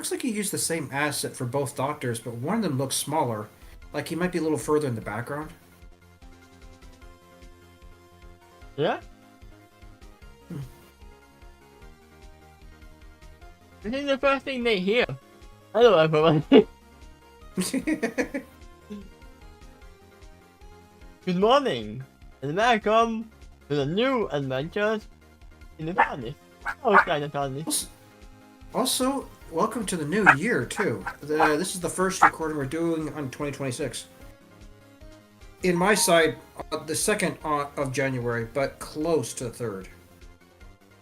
looks like he used the same asset for both doctors, but one of them looks smaller. Like he might be a little further in the background. Yeah? Hmm. This is the first thing they hear. Hello, everyone. Good morning, and welcome to the new adventures in the TARDIS. Outside the TARDIS. Also, welcome to the new year too. This is the first recording we're doing on 2026. In my side, the second of January, but close to the third.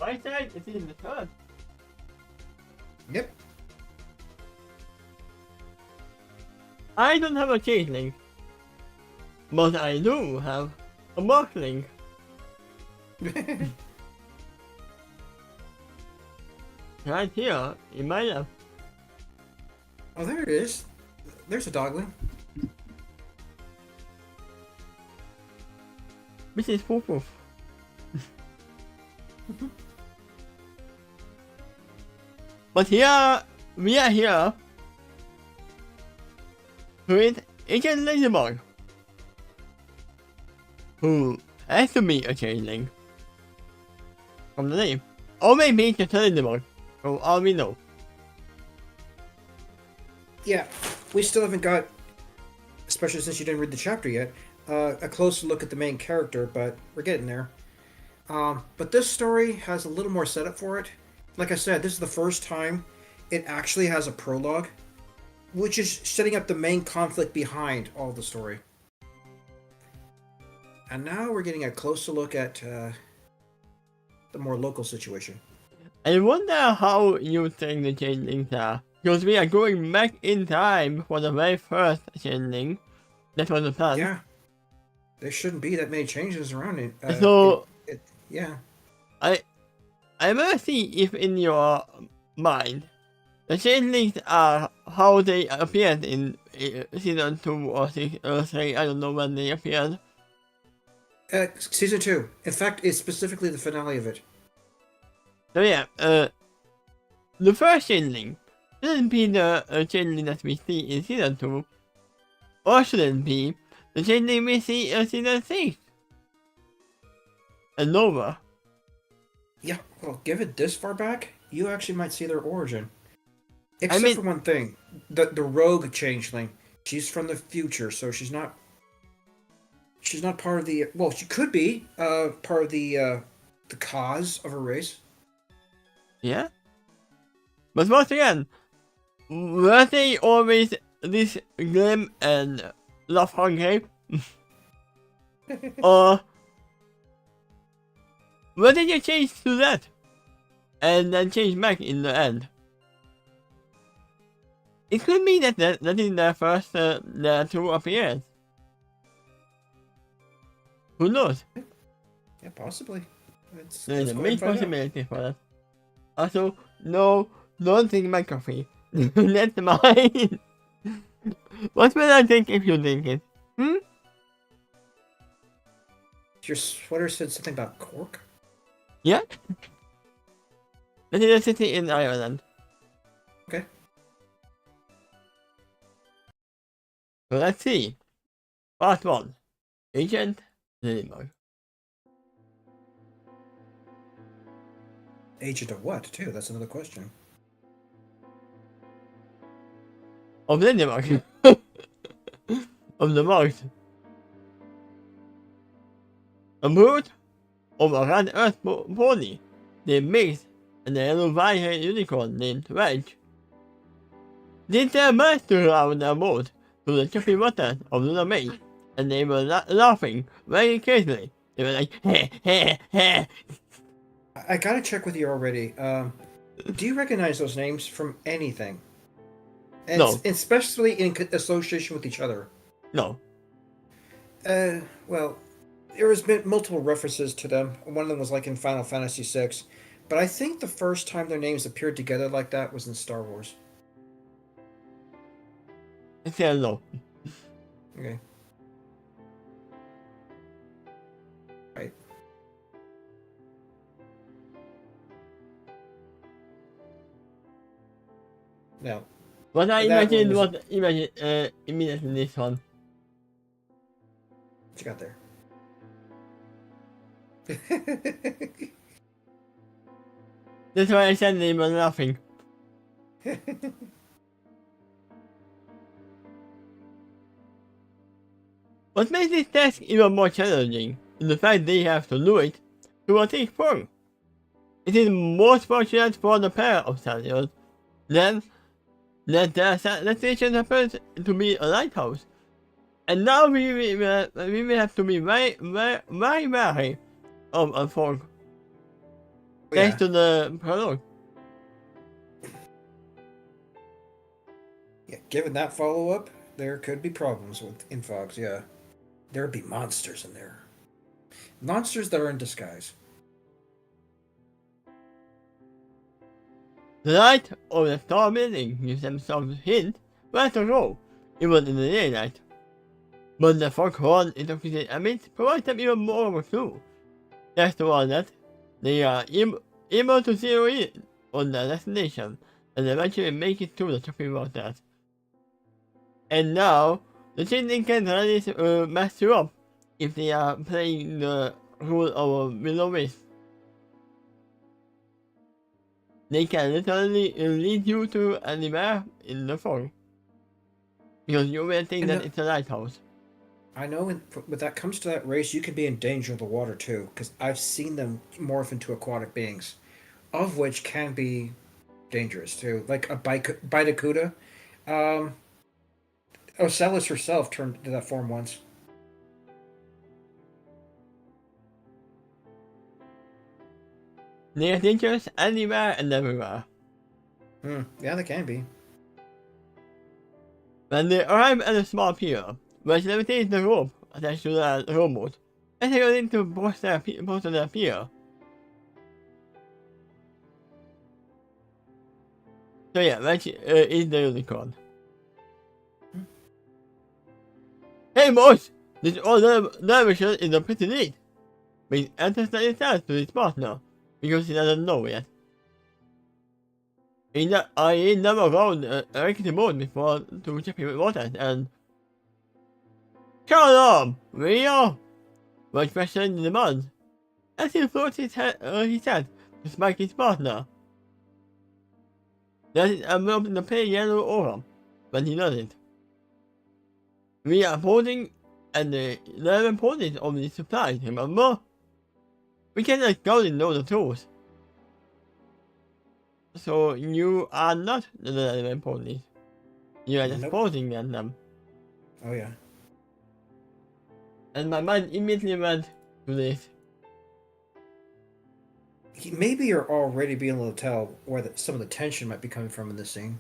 My side is in the third. Yep. I don't have a changeling, but I do have a morphling. Right here in my lap. Oh, there it is. There's a dogling. This is Poof Poof. But here, we are here with Agent Ladybug, who has to be a changeling from the name. Or maybe it's a Ladybug, for all we know. Yeah, we still haven't got, especially since you didn't read the chapter yet, a closer look at the main character, but we're getting there. But this story has a little more setup for it. Like I said, this is the first time it actually has a prologue, which is setting up the main conflict behind all the story. And now we're getting a closer look at the more local situation. I wonder how you think the changelings are. Because we are going back in time for the very first changeling. That was the plan. Yeah, there shouldn't be that many changes around it. Yeah. I wanna see if in your mind the changelings are how they appeared in season 2 or 6 or 3, I don't know when they appeared. Season 2. In fact, it's specifically the finale of it. So yeah, the first changeling shouldn't be the changeling that we see in season 2, or shouldn't be the changeling we see in season 6. And Nova. Yeah, well, give it this far back, you actually might see their origin. Except for one thing, the rogue changeling. She's from the future, so she's not part of the. Well, she could be part of the cause of a race. Yeah? But once again, were they always this grim and love hungry? Or were they just change to that? And then change back in the end? It could be that that is their first their true appearance. Who knows? Yeah, possibly. There's a big possibility for that. Also, no, don't think my coffee. That's mine. What will I think if you drink it? Hmm? Your sweater said something about cork? Yeah? That is a city in Ireland. Okay. So let's see. Part 1. Agent Ladybug. Agent of what, too? That's another question. Of Ladybug. Of the marks. A bird of a red earth pony named Mix and a yellow white-haired unicorn named Wedge did their best to round their boat to the choppy waters of the Bay, and they were laughing very occasionally. They were like, heh, heh, heh. I gotta check with you already. Do you recognize those names from anything? And No. especially in association with each other. No. Well, there has been multiple references to them. One of them was like in Final Fantasy VI, but I think the first time their names appeared together like that was in Star Wars. I said no. Okay. Right. No. What I That one imagine was. was immediately this one. What you got there? That's why I said they were laughing. What makes this task even more challenging is the fact they have to do it to a full. It is most fortunate for the pair of sailors then that the station happens to be a lighthouse. And now we will have to be very wary of a fog. Oh, Thanks yeah. to the prologue. Yeah. Given that follow up, there could be problems in fogs. Yeah. There'd be monsters in there. Monsters that are in disguise. The light of the star building gives them some hint where to go, even in the daylight. But the foghorn interpreted amidst provides them even more of a clue. That's the one that they are able to zero in on their destination and eventually make it to the shopping water. And now, the children can really mess you up if they are playing the role of a will-o-wisp. They can literally lead you to anywhere in the fog. Because you will think that it's a lighthouse. I know when that comes to that race, you can be in danger of the water too, because I've seen them morph into aquatic beings, of which can be dangerous too. Like a Bidacuda. Um, Ocellus herself turned into that form once. They are dangerous anywhere and everywhere. Yeah, they can be. When they arrive at a small pier, which levitates the rope attached to the rowboat, and they go into both of their pier. So yeah, which is the unicorn. Hey boss! This older dervisher is a pretty neat. But he's interested himself to his partner, because he doesn't know yet. I never rode a electric boat before to check with water and... Shut up! Will was questioned in the mud, as he floats his head to smite his partner. That is enveloped in the pale yellow aura, but he doesn't. We are holding and the 11 ponies of the supplies, remember? We cannot go and know the truth. So you are not the 11 ponies. You are just Nope. posing at them. Oh yeah. And my mind immediately went to this. Maybe you're already being able to tell where some of the tension might be coming from in this scene.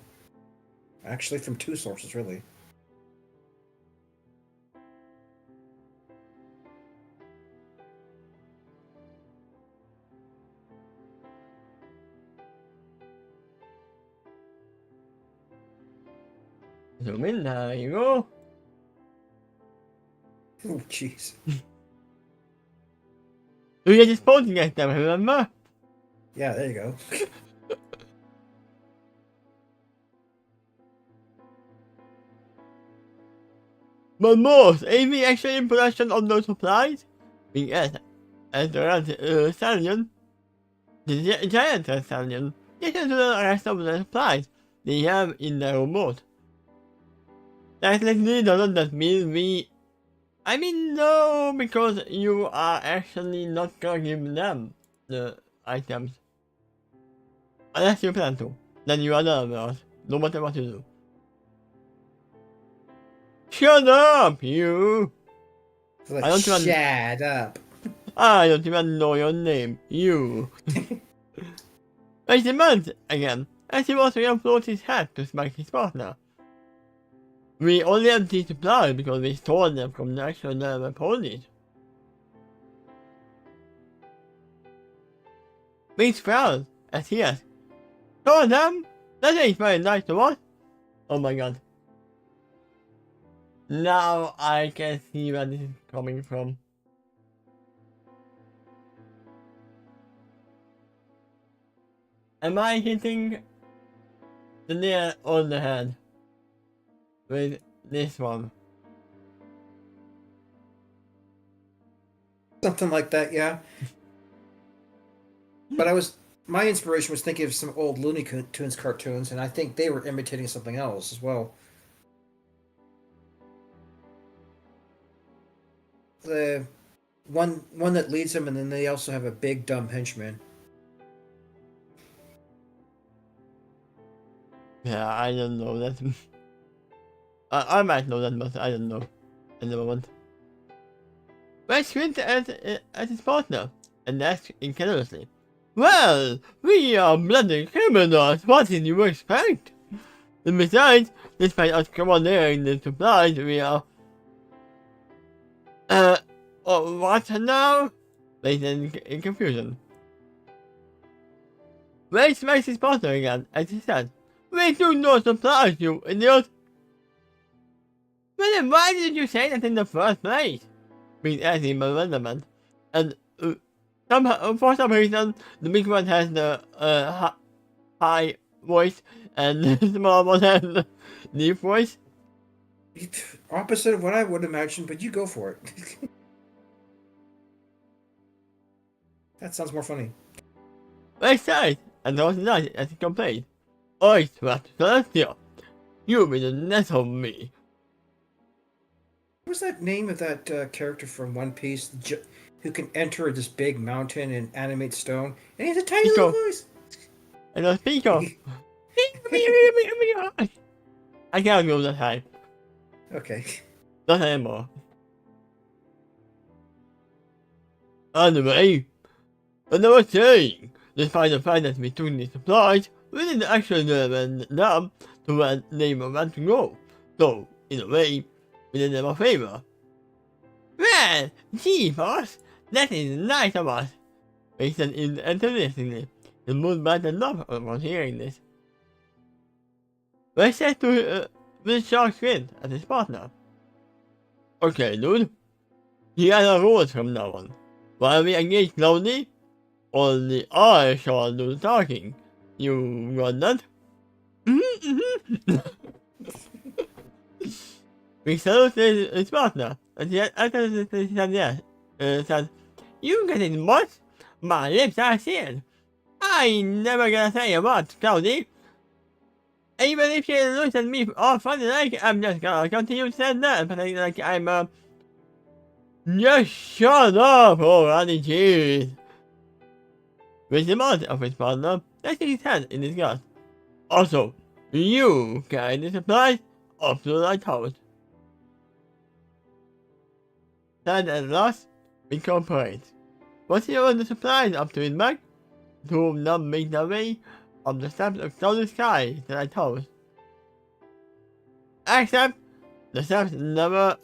Actually, from two sources, really. Zoom in, there you go. Oh, jeez. We are just posing at them, remember? Yeah, there you go. But most, is the actual production of those supplies? Because, as the stallion, the giant stallion, listen to the rest of the supplies they have in their remote. Technically doesn't that mean we... I mean no, because you are actually not gonna give them the items. Unless you plan to. Then you are nervous, no matter what you do. Shut up, you! Like, I don't even... shut up. I don't even know your name, you. Wait a minute again, as he was to float his hat to smite his partner. We only have these supplies because we stole them from the actual ponies. Means frowned as he asked, "Stole them? That ain't very nice to us." Oh my god. Now I can see where this is coming from. Am I hitting the nail on the head with this one. Something like that, yeah. But my inspiration was thinking of some old Looney Tunes cartoons, and I think they were imitating something else as well. The one that leads them, and then they also have a big dumb henchman. Yeah, I don't know that. I might know that, but I don't know in the moment. But Squint at his partner and asked incredulously, "Well, we are bloody criminals. What did you expect? And besides, despite us commandeering the supplies, we are oh, what now?" They said in confusion. Ray smacks his partner again as he said, "We do not supply you, idiot." "Well, then why did you say that in the first place?" Being asking malevolent, and somehow, for some reason, the big one has the high voice, and the small one has the deep voice. Opposite of what I would imagine, but you go for it. That sounds more funny. They said, and there was night as he complained, "I sweat Celestia, you made a mess of me." What was that name of that character from One Piece who can enter this big mountain and animate stone? And he has a tiny little voice. And the speaker. I can't go that high. Okay. Not anymore. Anyway, as I was saying, despite the fact that we took the supplies, we didn't actually know them to where they were meant to go. So, in a way, we did them a favor. "Well, gee, boss, that is nice of us," they said enthusiastically. The moon brightened up upon hearing this. They said to with shark squint as his partner, "Okay, dude, here are the rules from now on. While we engage slowly, only I shall do the talking. You got that?" We saluted his partner, and yet after he said yes, said, "You get it, boss? My lips are sealed. I never gonna say a word, Cloudy. Even if she looks at me all funny like, I'm just gonna continue saying that, but like I'm just shut up already, jeez." With the mouth of his partner, resting his hand in disgust. "Also, you carry the supplies up to the lighthouse." Sad at last, we cooperate. Once he owns the supplies up to his back, the two of them make their way up the steps of clouded sky to the lighthouse. Except, the steps never,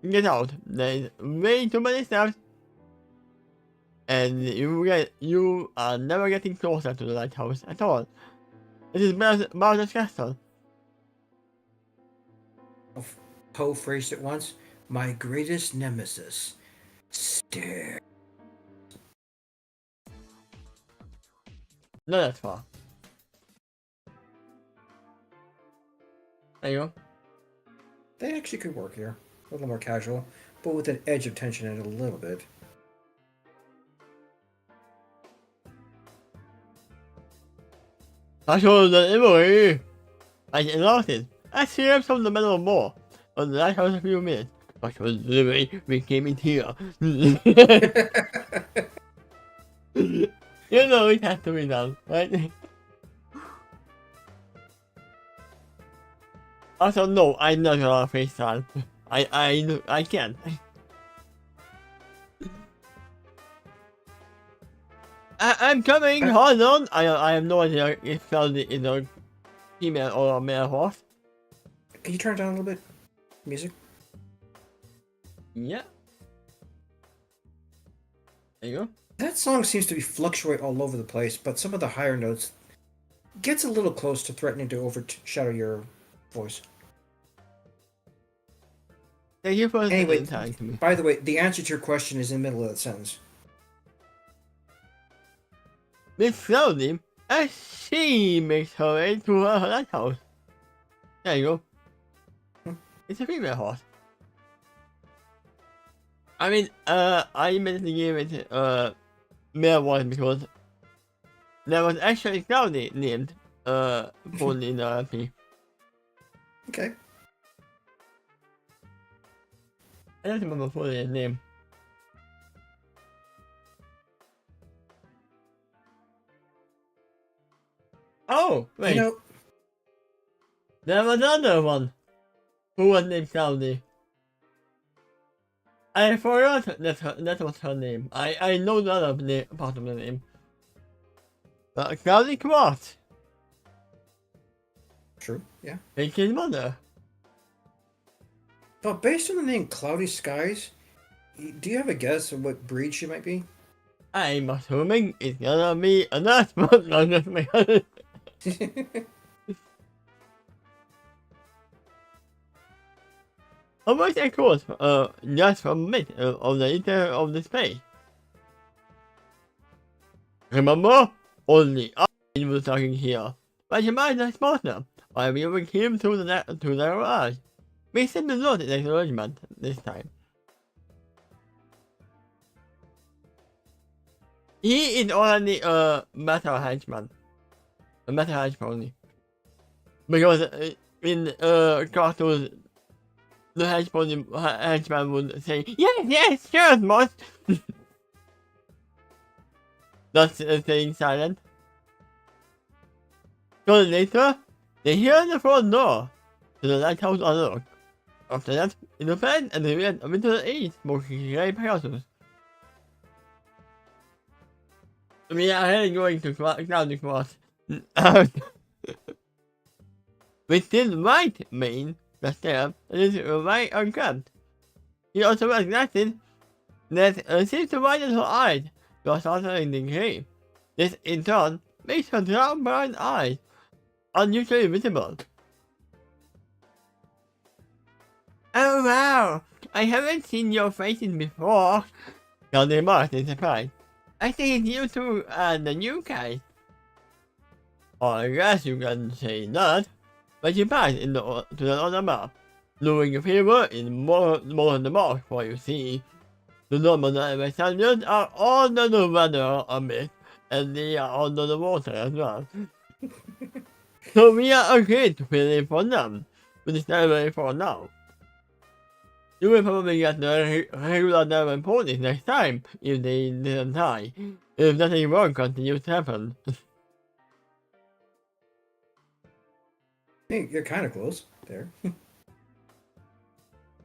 get out. There's way too many steps, and you are never getting closer to the lighthouse at all. It is Bowser's castle. Poe phrased it once. My greatest nemesis. Stare. Not that far. There you go. They actually could work here. A little more casual, but with an edge of tension in it a little bit. I told the Emily. I get lost it. I see him from the middle of the wall. On the lighthouse a few minutes. But was literally we came in here. You know it has to be done, right? Also, no, I'm not gonna FaceTime. I can't. I'm coming, hold on. I have no idea if Cloudy is a female or a male horse. Can you turn it down a little bit? Music? Yeah. There you go. That song seems to be fluctuate all over the place, but some of the higher notes gets a little close to threatening to overshadow your voice. Thank you for Anyway, time to me. by the way, the answer to your question is in the middle of that sentence. Miss Cloudy as she makes her way to her lighthouse. There you go. Hmm. It's a female horse. I mean, I meant to give it male one because there was actually a cloudy named born in the RP. Okay. I don't remember fully his name. Oh, wait. You know, There was another one who was named Cloudy. I forgot that was her name. I know the other part of the name. But Cloudy Quartz, true. Yeah. his mother. But based on the name Cloudy Skies, do you have a guess of what breed she might be? I'm assuming it's gonna be a nurse, but not just my husband. How much it cost, just from mid of the interior of the space? Remember? Only I was talking here. But you might not smarter. While we bring him to the garage. We simply lost the acknowledgement this time. He is already a metal henchman. A metal henchman only. Because in cartoons, the henchman would say, yes, sure, boss. That's staying silent. So later, they hear the front door to the lighthouse unlocked. After that, it opened and they went into the east, smoking grey Pegasus. We are heading going to Cloudy Cross. We still might mean the stair and is right uncapped. He also recognized that seems to widen her eyes to a startling degree. This in turn makes her dark brown eyes unusually visible. Oh wow! I haven't seen your faces before. Cloudy remarked in surprise. I think it's you two and the new guy. I guess you can say that. But she passed to the other map. Knowing if he were in more than the mark, for you see. The normal Alexandrians are under the weather a bit, and they are under the water as well. So we are agreed to fill in for them, but it's not very for now. You will probably get the regular Devon ponies next time if they didn't die. If nothing wrong continues to happen. Hey, you're kind of close there.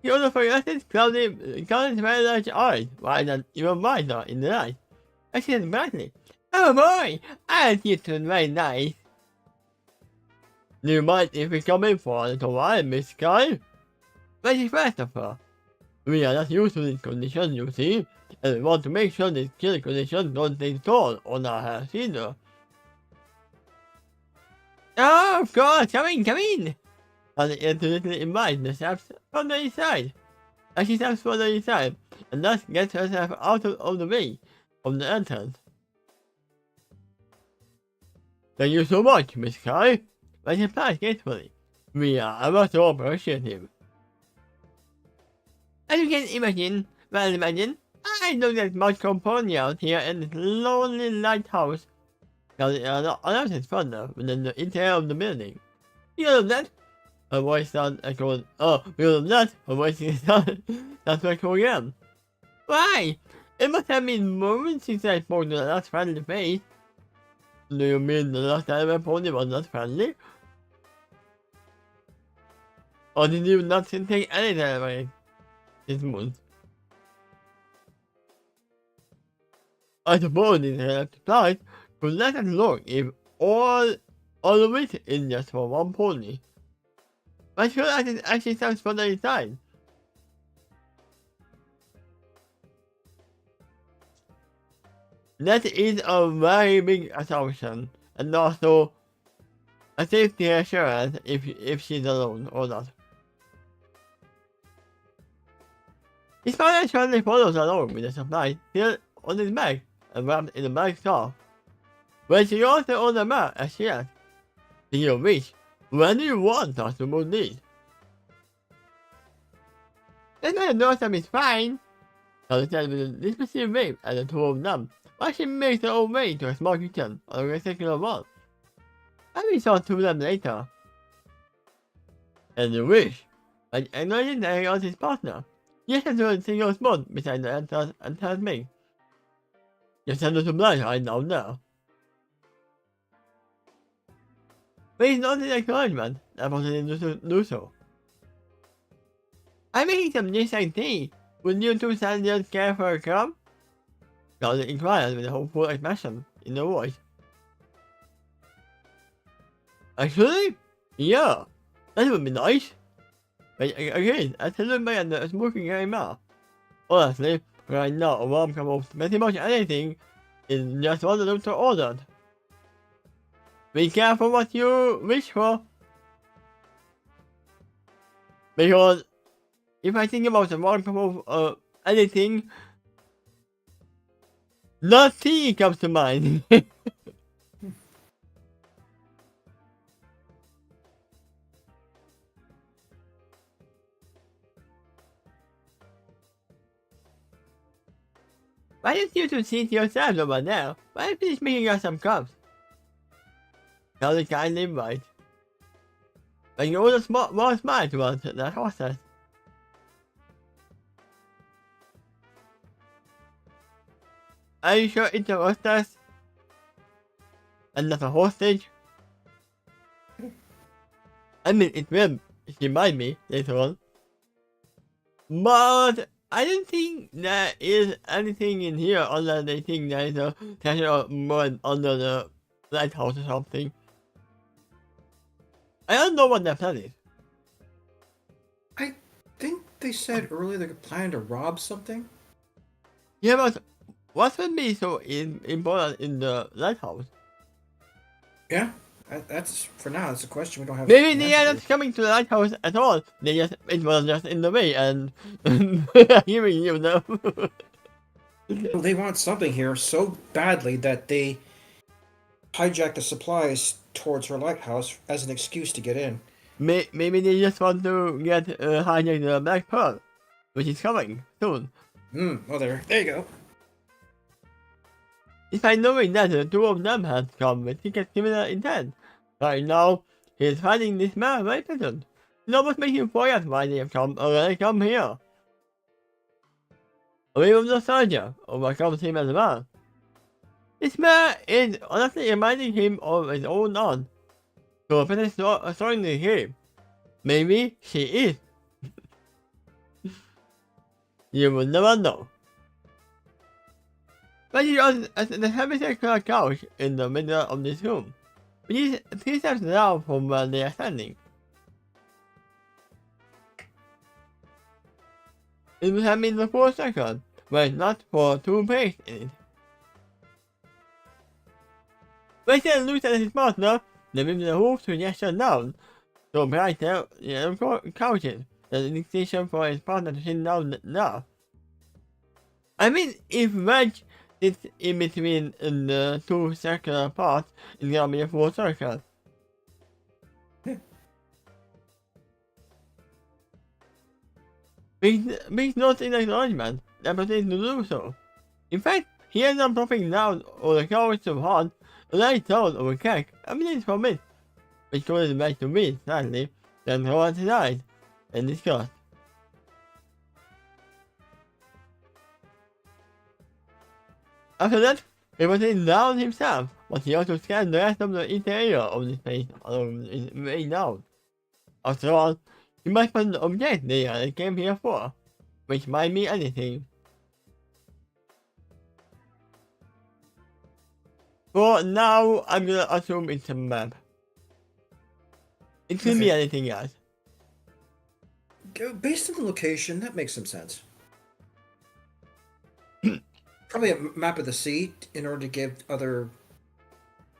He also forgot Cloudy's very large eyes, wide and even wider in the night. I said brightly, oh boy, I see it very nice. Do you mind if we come in for a little while, Miss Sky? Very fast of her. We are not used to this condition, you see, and we want to make sure this kill condition don't take toll on our health either. Oh, of course, come in! And the intuitively invites the steps from the inside. As she steps further inside, and thus gets herself out of the way of the entrance. Thank you so much, Miss Sky. But she replies gracefully. We are ever so appreciative. As you can imagine, I don't get much company out here in this lonely lighthouse. Now they are not announced further within the interior of the building. You know that? Her voice sounds echoed. Oh, you know that? Her voice sounds echoed again. Why? It must have been moments since I spoke to the last friendly face. Do you mean the last time I pony was not friendly? Or did you not take any time away this month? I suppose this applies to let us look if all of it is just for one pony. But sure that it actually sounds further inside. That is a very big assumption, and also a safety assurance if she's alone or not. His father surely follows along with the supplies still on his back and wrapped in a black scarf. But she also on the map as she asked, "Speaking of which, when do you want us to move this?" This man knows that it's fine. Charlie said with a dismissive wave at the two of them, while she makes her own way to a small kitchen on a circular wall. And we saw two of them later. And the wish, but acknowledging that he was his partner. Yes, to a single spot beside the entrance and tells me. You send us to blood right now there. But it's not his acknowledgement that was him to do so. I'm making some dish and tea. Would you two just care for a cup? Charlie inquired with a hopeful expression in the voice. Actually, yeah, that would be nice. But again, I tell you man that smoking came out. Honestly, right now a warm cup of pretty much anything is just what the doctor ordered. Be careful what you wish for. Because if I think about the warm cup of anything, the tea comes to mind. Why don't you two sit yourselves over there? Why don't you finish making us some cups? Charlie kindly invited. But you all more smile towards the hostess. Are you sure it's a hostess? And not a hostage? I mean, it will, she might be, later on. But I don't think there is anything in here other than they think there is a treasure mud under the lighthouse or something. I don't know what their plan is. I think they said earlier they're planning to rob something. Yeah, but what would be so important in the lighthouse? Yeah, that's for now. That's a question we don't have. Maybe an they answer are to. not coming to the lighthouse at all. It was just in the way and hearing you know. Well, they want something here so badly that they hijack the supplies towards her lighthouse as an excuse to get in. Maybe they just want to get hijack the Black Pearl, which is coming soon. Oh, there you go. Despite knowing that the two of them had come with similar intent, right now he is finding this man very pleasant. It almost makes him forget why they have come or why they come here. A wave of nostalgia overcomes him as well. This man is honestly reminding him of his own aunt. So a pretty strongly here. Maybe she is. You will never know. But he was at the heavy-circular couch in the middle of this room, which is 3 steps down from where they are standing. It would have been the 4th second, were it not for 2 breaks in it. Rachel looked at his partner, then moved the hoof to gesture down, so bright yellow couches, the indication for his partner to sit down now. I mean, if Reg sits in between the 2 circular parts, it's gonna be a full circle. Big note in acknowledgement that proceeds to do so. In fact, he ends up dropping down on the couch of hot, a light tone of a cake, a minute from it, which goes back to me, sadly, then towards his eyes, and disgust. After that, he was sitting down himself, but he also scanned the rest of the interior of this place on his way down. After all, he might find the object they came here for, which might be anything. For now, I'm gonna assume it's a map. It could be anything else. Based on the location, that makes some sense. Probably a map of the sea in order to give other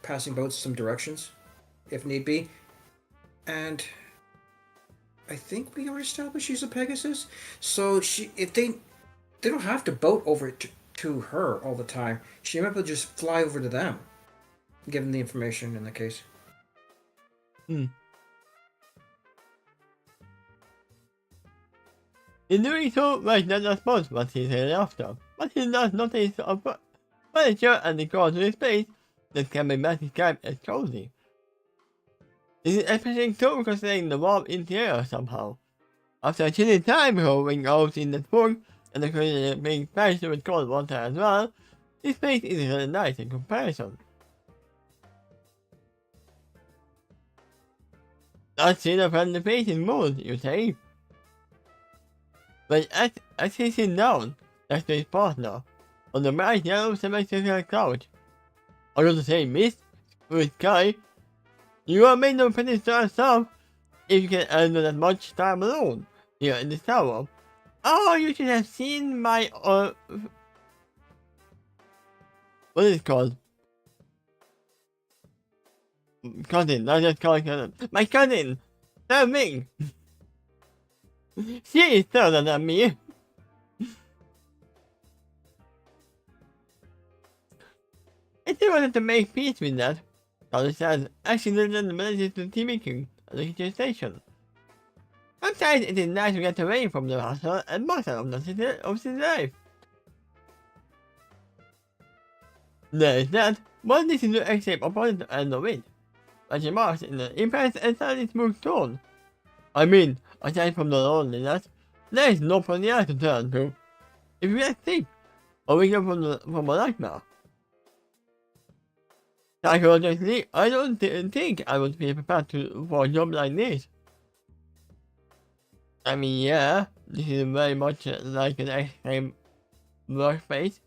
passing boats some directions, if need be. And I think we already established she's a Pegasus, so if they don't have to boat over to her all the time. She might be able to just fly over to them. given the information in the case. In doing so, Reich not responds what he said after, but he does notice a furniture and the car to his space that can be best described as cozy. This is especially so considering the warm interior somehow. After a chilly time going out in the fog and the creature being splashed with cold water as well, this space is really nice in comparison. That's in a friendly facing mood, you say? But as he sits down next to his partner, on the bright yellow symmetrical couch, under the same mist with sky, you are made of pretty star stuff if you can handle that much time alone here in this tower. Oh, you should have seen my what is it called? Cousin, I just call it cousin. My cousin! Ming! She is taller than me! If you wanted to make peace with that, Carlos says, actually lives in the villages to TV King at the kitchen station. Sometimes it is nice to get away from the hustle and bustle of the city life. There is that, one needs to accept upon the end of it, but she marks in an impressed and slightly smooth tone. I mean, aside from the loneliness, there is no one else to turn to. If you get sick, or wake up from a nightmare. Psychologically, I don't think I would be prepared for a job like this. I mean, yeah, this is very much like an extreme workspace.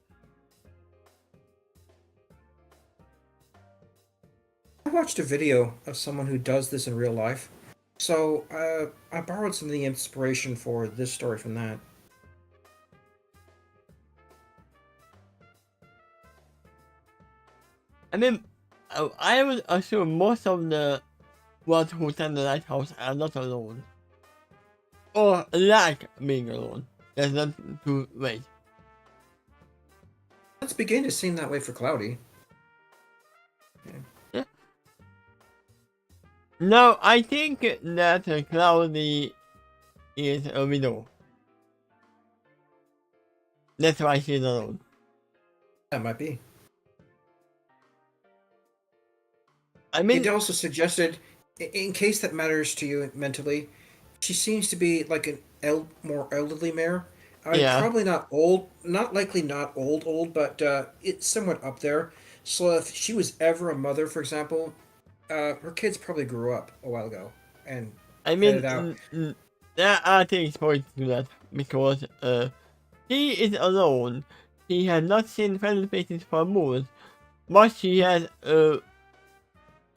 I watched a video of someone who does this in real life, so I borrowed some of the inspiration for this story from that. I mean, I would assume most of the ones who attend the lighthouse are not alone. Or like being alone. There's not to wait. It's beginning to seem that way for Cloudy. Yeah. No, I think that Cloudy is a widow. That's why she's alone. That might be. I mean, It also suggested, in case that matters to you mentally, she seems to be like an more elderly mare. Yeah. Probably not old, not likely not old, but it's somewhat up there. So if she was ever a mother, for example, her kids probably grew up a while ago and I mean, headed out. there are things pointing to that because she is alone. She has not seen friendly faces for months, but she has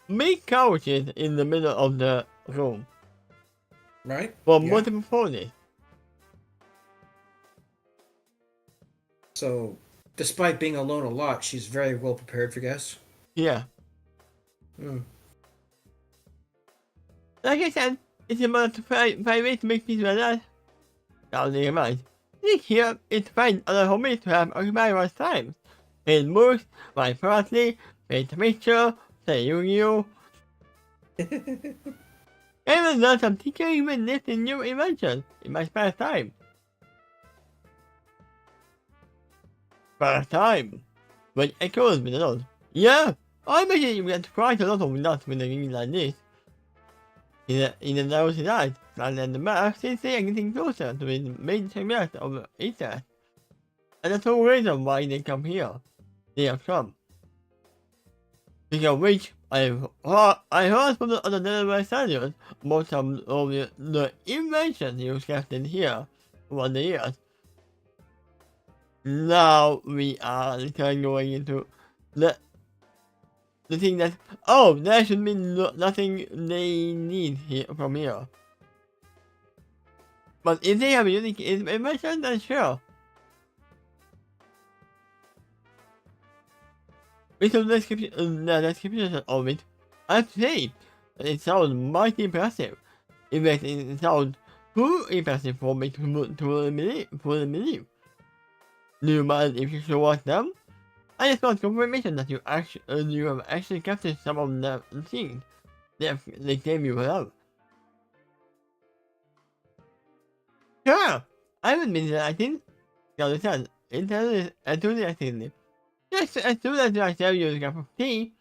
big couches in the middle of the room Right? for Yeah. multiple ponies. So, despite being alone a lot, she's very well prepared for guests. Yeah. Hmm. Like I said, it's about to find ways to make peace with that. Now never mind. This here is to find other hobbies to have occupy one's time. Read books, write poetry, paint a picture, play Yu-Gi-Oh! Even learn some tinkering with this new inventions in my spare time. Spare time? Which echoes me a lot. Yeah, I imagine you get quite a lot of nuts with a game like this. In the nose light, and the map seems to be getting closer to the main segment of interest. And that's the whole reason why they come here. They have come. Speaking of which, I heard from the other Delaware studios about some of the inventions you crafted here over the years. Now we are literally going into the thing that, oh, there should be nothing they need here from here. But if they have a unique invention, then sure. With the description of it, I have to say that it sounds mighty impressive. In fact, it sounds too impressive for me to believe. Do you mind if you show us them? I just got confirmation that you have actually captured some of the things they gave you without. Sure, I haven't been delighted. Scarlet said, enthusiastically. Just as soon as I serve you a cup of tea.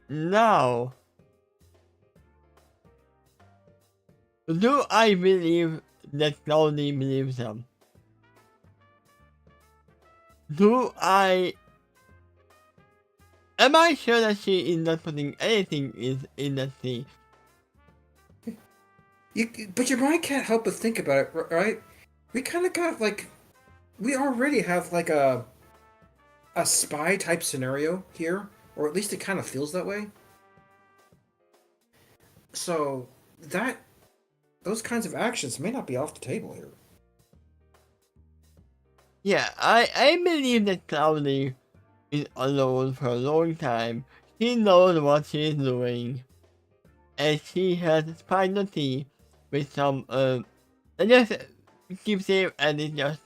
Now, do I believe that Claudia believes them? Am I sure that she is not putting anything in that tea? But your mind can't help but think about it, right? We kind of got like, we already have like a spy type scenario here, or at least it kind of feels that way. So those kinds of actions may not be off the table here. Yeah, I believe that Claudia is alone for a long time. She knows what she is doing. And she has spied the tea with some, and just keep safe and it's just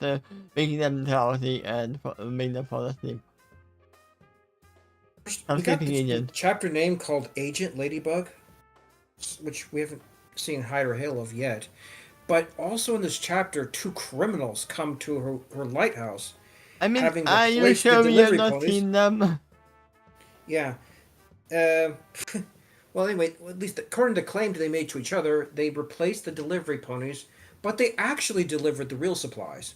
making them drowsy and make them fall asleep. I'm We got sleeping the agent. chapter name called Agent Ladybug, which we haven't seen hide or hail of yet. But also in this chapter, two criminals come to her lighthouse, I mean, having are you replaced the sure we have delivery not ponies. seen them? Yeah. Uh, well, anyway, at least according to the claim they made to each other, they replaced the delivery ponies, but they actually delivered the real supplies.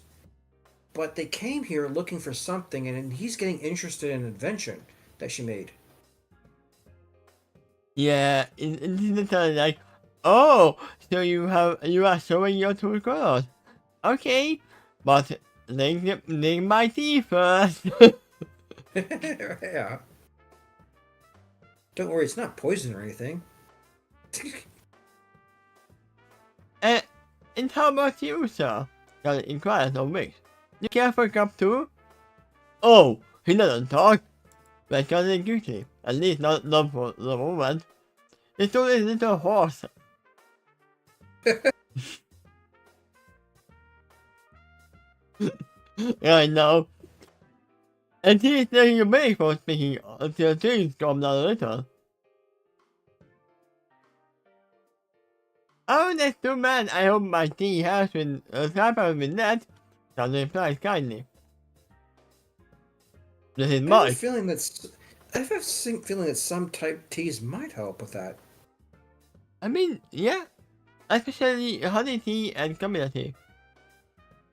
But they came here looking for something, and he's getting interested in an invention that she made. Yeah, it's like, oh, so you are showing your true colors. Okay, but they my tea first. Yeah. Don't worry, it's not poison or anything. And how about you, sir? Got inquired of Wix. You care for a cup too? Oh, he doesn't talk. But got it guilty. At least not for the moment. It's only a little horse. I know. And he's taking a break for speaking until things calm down a little. Oh, that's too bad. I hope my tea has been tampered with that. Sally replies kindly. This is I have a Mike. feeling that some type teas might help with that. I mean, yeah. Especially honey tea and camomile tea.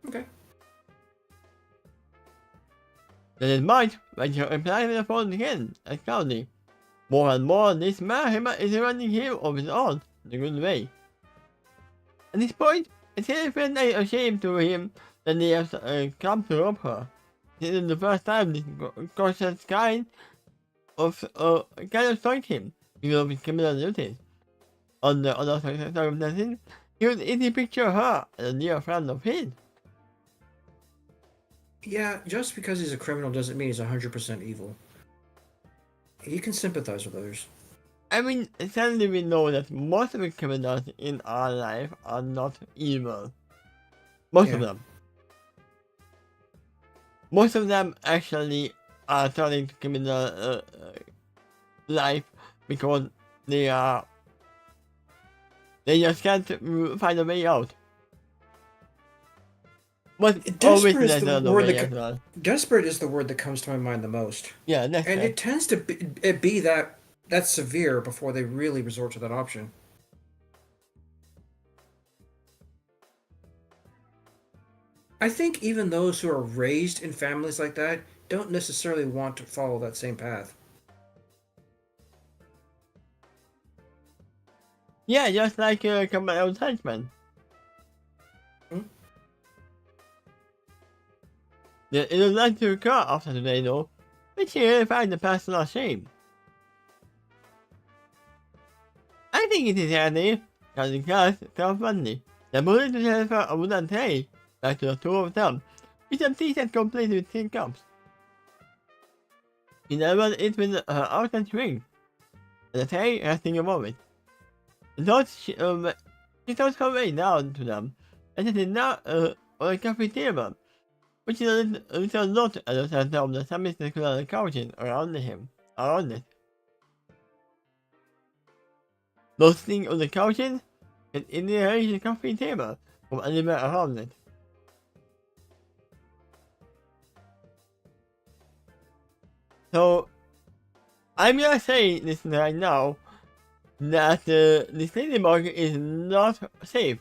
Okay. This is Mike when you reply with the phone again, as Cloudy. More and more, this man is running him of his own, the good way. At this point, it's feels ashamed to him that they have come to rob her. This is the first time this cautious kind of strike him, because of his criminal duties. On the other circumstances, he would easily picture her as a dear friend of his. Yeah, just because he's a criminal doesn't mean he's 100% evil. He can sympathize with others. I mean, sadly we know that most of the criminals in our life are not evil. Most of them. Most of them actually are turning to criminal life because they just can't find a way out. But always there's another way as well. Desperate is the word that comes to my mind the most. Yeah, that's and right. it tends to be that severe before they really resort to that option. I think even those who are raised in families like that don't necessarily want to follow that same path. Yeah, just like Commando Henchman. It is like to occur after today though, which he really find the personal shame. I think it is handy, because the cast felt funny. The bullet to deliver a wooden tray, back to the two of them, with some tea set complete with 10 cups. He delivered it with her outside ring, and the tray resting above it. She thought her way down to them, and sat now on the coffee table. which is a little note at the center of the semicircular couches around it. Noticing on the couches, an Indonesian coffee table from anywhere around it. So, I'm gonna say this right now, that this Ladybug is not safe.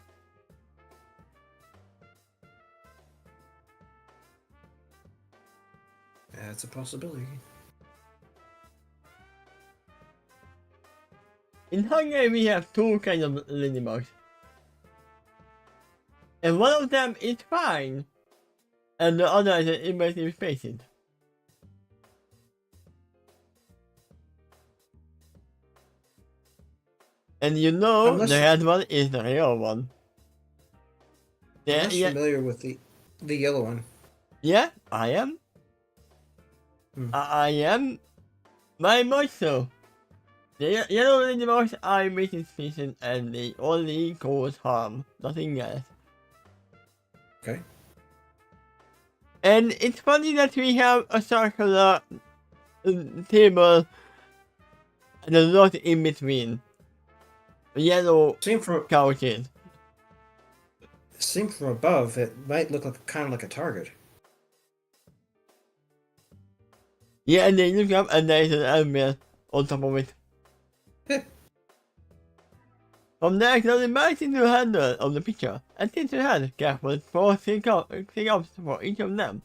That's a possibility. In Hungary, we have two kinds of ladybugs. And one of them is fine, and the other is an invasive species. And you know, Unless- the red one is the real one. I'm less familiar with the yellow one. Yeah, I am. I am very much so. The yellow ladybugs are invasive species and they only cause harm, nothing else. Okay. And it's funny that we have a circular table and a lot in between. Yellow couches. Seen from above, it might look like kind of like a target. Yeah, and then you look up and there is an animal on top of it. From there, I can imagine the handle of the picture and since you had careful for things for each of them.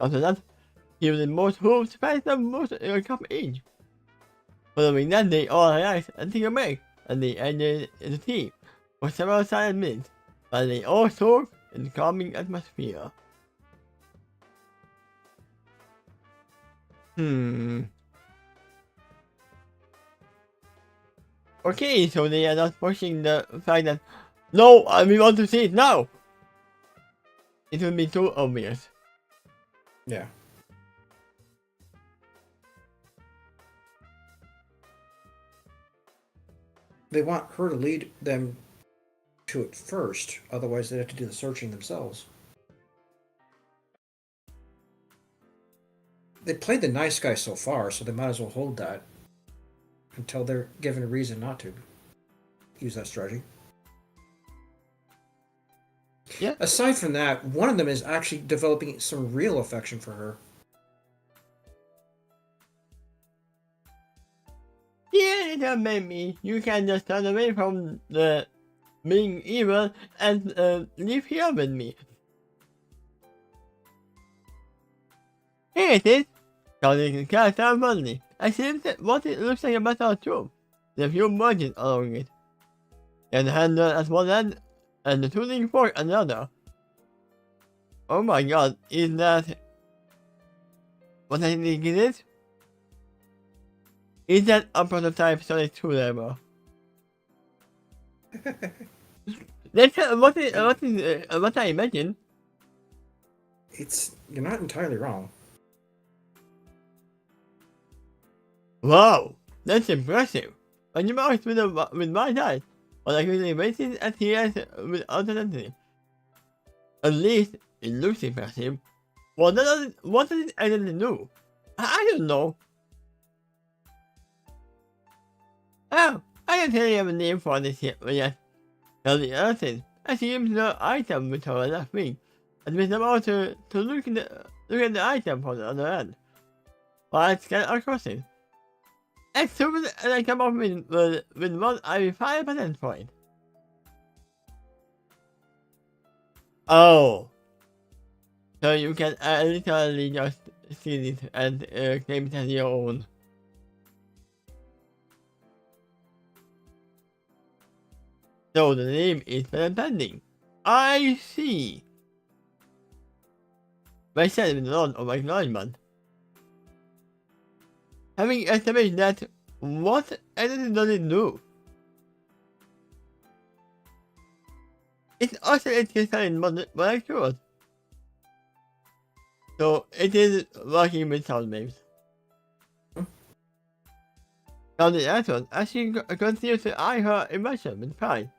After that, use the most hooves to pass them most a cup each. Following that, they all relax and take a break, and they ended the tea for several silent minutes, while they all soak in the calming atmosphere. Okay, so they are not pushing the fact that, no, we want to see it now! It would be too obvious. Yeah. They want her to lead them to it first, otherwise they'd have to do the searching themselves. They played the nice guy so far, so they might as well hold that until they're given a reason not to use that strategy. Yeah. Aside from that, one of them is actually developing some real affection for her. Yeah, little baby, you can just turn away from the being evil and live here with me. Here it is. Calling the cat down money. I see what it looks like a metal tube. There are a few margins along it. And the handle at one end and the tuning fork at the other. Oh my god, is that what I think it is? Is that a prototype Sonic screwdriver? That's what I imagine. You're not entirely wrong. Wow, that's impressive. When you marked with my eyes, on a quickly basis as he has with alternately. At least it looks impressive. What does it actually do? I don't know. Oh, I don't really have a name for this yet. Now the other thing, I see the item with her left wing, and was about to look at the item from the other end. While I scan across it. As soon as I come up with one, I will 5% for it. Oh. So you can literally just see it and claim it as your own. So the name is pending. I see. I said with a lot of acknowledgement. Having established that, what exactly does it do? It oscillates crystalline molecules. So it is working with sound waves. Now the answer, as she continues to eye her immersion with pride.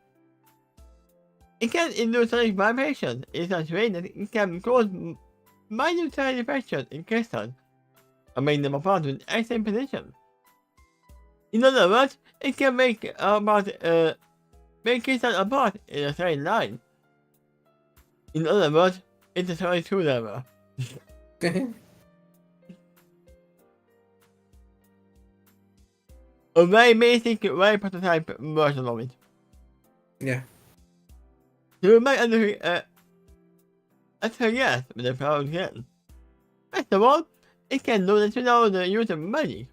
It can induce sonic vibration in such a way that it can cause minor tiny fractures in crystals and make them apart in the same position. In other words, it can make crystals apart in a straight line. In other words, it's a 32 level. A very basic, very prototype version of it. Yeah. You might guess with the power again. First of all, it can do this without the use of magic.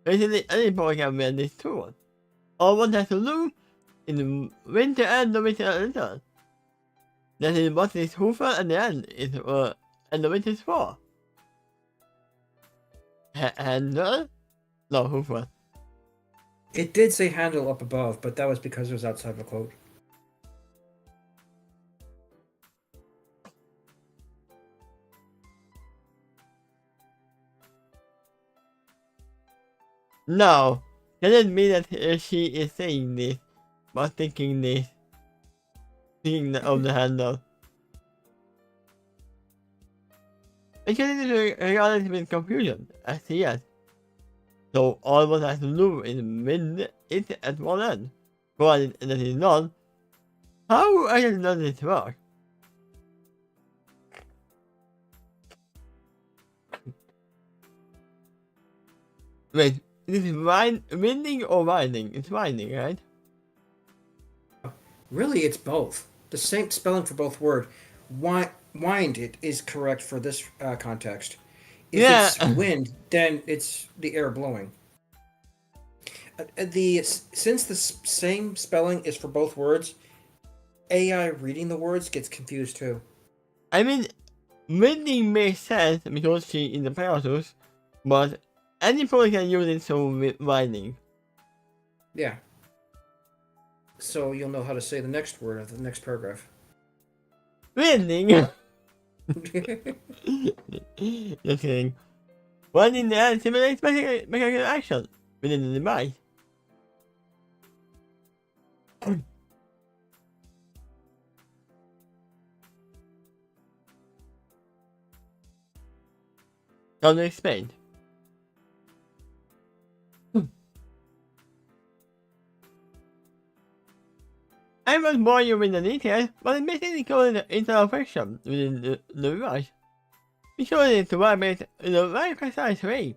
Basically, any boy can wear this tool. All one has to do is winter and the winter a little. That is what this hoover at the end is and the winter is for. Handle? No, hoover. It did say handle up above, but that was because it was outside of a quote. No, doesn't mean that she is saying this, but thinking this. Thinking of the handle. Because it is regarded with confusion, as he has. So all one has to do is mend it at one end. Provided that is done, how actually does this work? Wait, this is winding or winding? It's winding, right? Really, it's both. The same spelling for both words. Wind it is correct for this context. If it's wind, then it's the air blowing. Since the same spelling is for both words, AI reading the words gets confused too. I mean, winding makes sense because she is the Pegasus, but anybody can use it so winding. Yeah. So you'll know how to say the next word of the next paragraph. Winding. Just kidding. One in the end simulates mechanical action within the device. How to explain? I won't bore you with the details, but it basically covers the internal friction within the device. We show it to vibrate in a very precise way.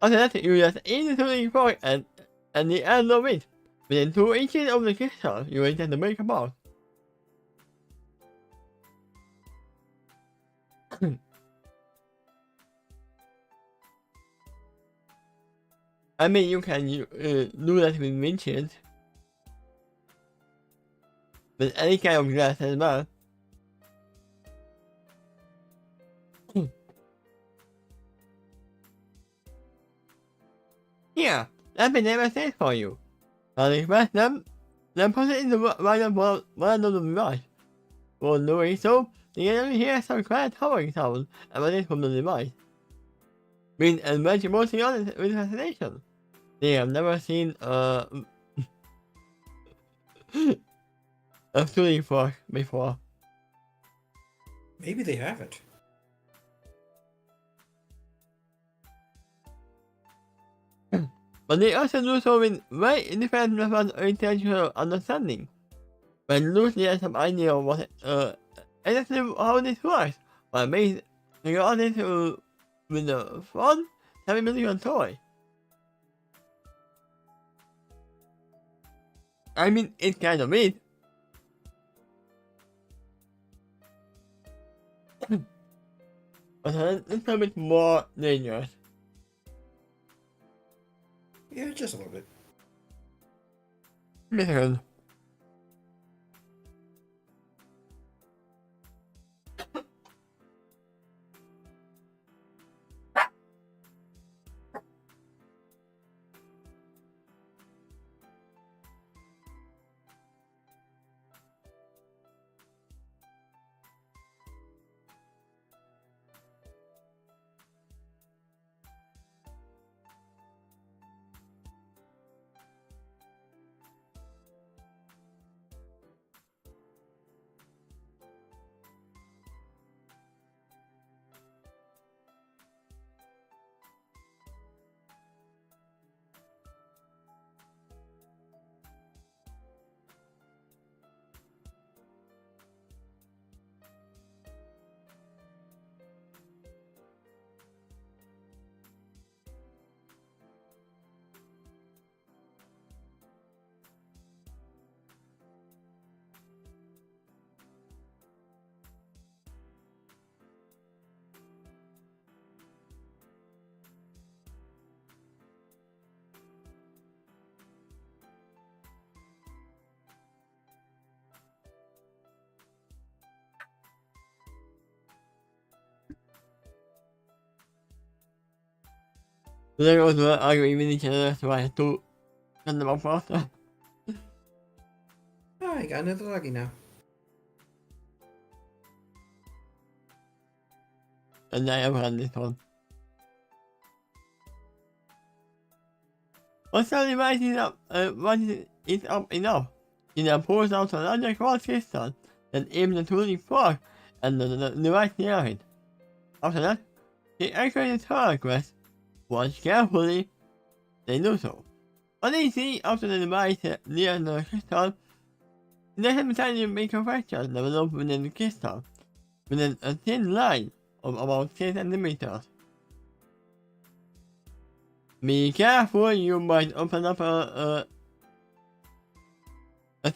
After that, you just aim the shooting fork and the end of it. Within 2 inches of the crystal, you intend to break apart. I mean, you can do that with windshield. With any kind of glass as well. Here, let me demonstrate for you. I'll express them, then put it in the right of one of the device. For doing so, the enemy hears some quiet hovering sound emanating from the device. Being unmanageable with fascination. They have never seen a shooting fork before. Maybe they haven't. But they also do so with very different methods of intellectual understanding. When loosely has some idea of what exactly how this works, but makes regard it with the fun, having building a toy. I mean, it kind of is. But a little bit more dangerous. Yeah, just a little bit. Man. They also arguing with each other, so I had to cut them off faster. Oh, you got another doggy now. And I have run this one. Once the device is up, once it's up enough, it then pulls out a larger cross crystal that aims the tuning fork and the device near it. After that, they activate the turret quest. Watch carefully, they do so. What they see after the device near the crystal, they have a tiny microfracture developed within the crystal, within a thin line of about 10 centimeters. Be careful, you might open up a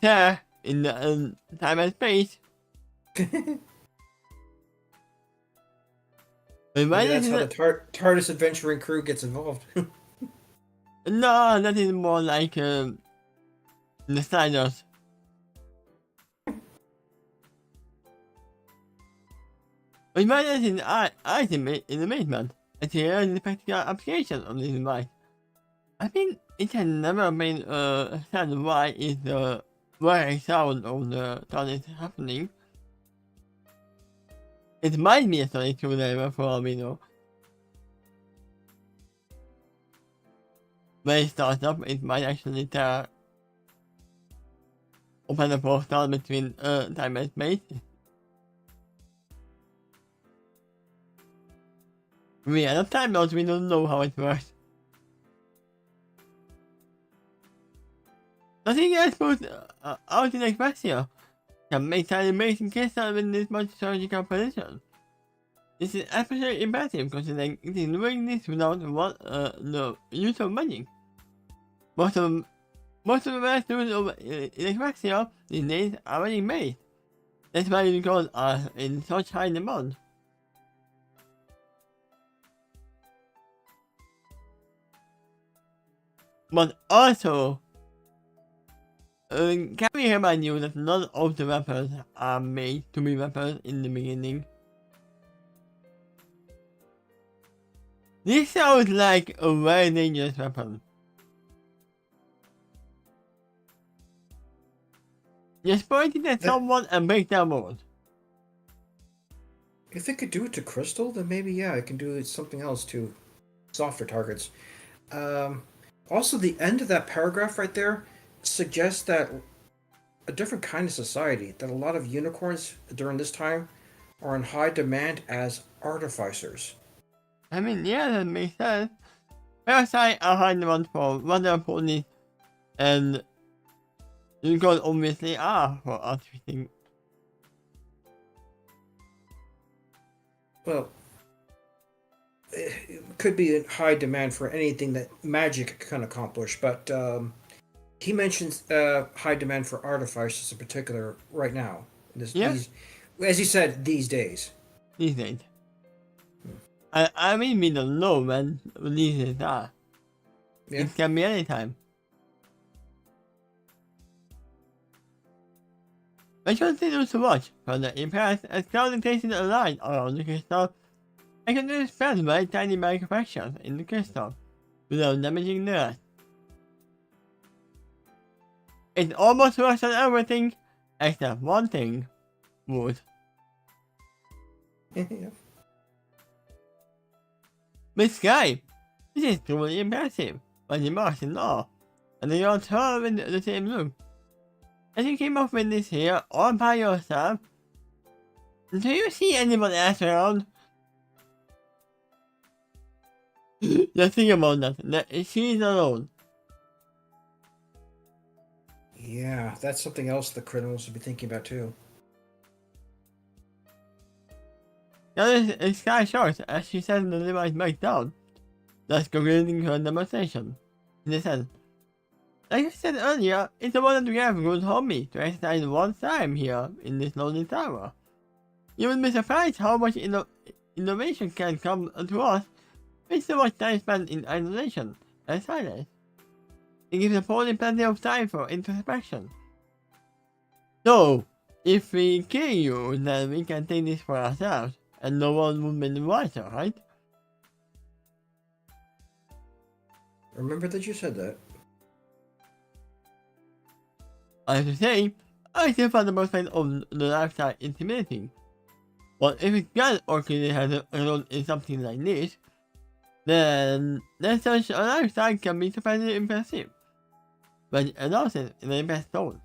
tear in the time and space. Maybe that's how the TARDIS adventuring crew gets involved. No, that is more like the sliders. But my is item in amazement at the early practical application of this device. I think it has never been understand why is the very sound of the TARDIS happening. It might be a sonic screwdriver for all we know. When it starts up, it might actually open a portal between time and space. We are not time lords, we don't know how it works. Nothing else put out in Expressio can make an amazing crystal with this much surgical precision. This is especially impressive considering it is doing this without the use of magic. Most of the best tools of Expressio these days are already made. That's why the goals are in such high demand. But also, can we remind you that not all the weapons are made to be weapons in the beginning? This sounds like a very dangerous weapon. Just point it at someone and break their mold. If it could do it to Crystal, then maybe, yeah, it can do something else to softer targets. Also, the end of that paragraph right there suggests that a different kind of society, that a lot of unicorns during this time are in high demand as artificers. I mean, yeah, that makes sense. Parasite are high demand for weather ponies, and unicorns obviously are for artificing. Well, it could be in high demand for anything that magic can accomplish, but he mentions high demand for artificers in particular right now. These, as you said, these days. These days. I mean, we don't know when these days are. Yeah. It can be any time. I continue to watch from the impact as cloud placing a line around the crystal. I can understand very tiny microfractures in the crystal without damaging the rest. It almost works on everything except one thing: wood. Yeah. Miss Sky, this is truly impressive, but the marks in awe, and they all turn in the same look. And you came up with this here all by yourself. Do you see anyone else around? Just think about that she's alone. Yeah, that's something else the criminals would be thinking about too. Now is Sky short as she says the device breaks down, thus concluding her demonstration. In a sense, like I said earlier, it's a wonder we have a good hobby to exercise one time here in this lonely tower. You would be surprised how much innovation can come to us with so much time spent in isolation and silence. It gives the pony plenty of time for introspection. So, if we kill you, then we can take this for ourselves, and no one would be the wiser, right? Remember that you said that. I have to say, I still find the most side of the lifestyle intimidating. But if it's got or clearly has a role in something like this, then such a lifestyle can be surprisingly impressive. But it allows it in the best zone.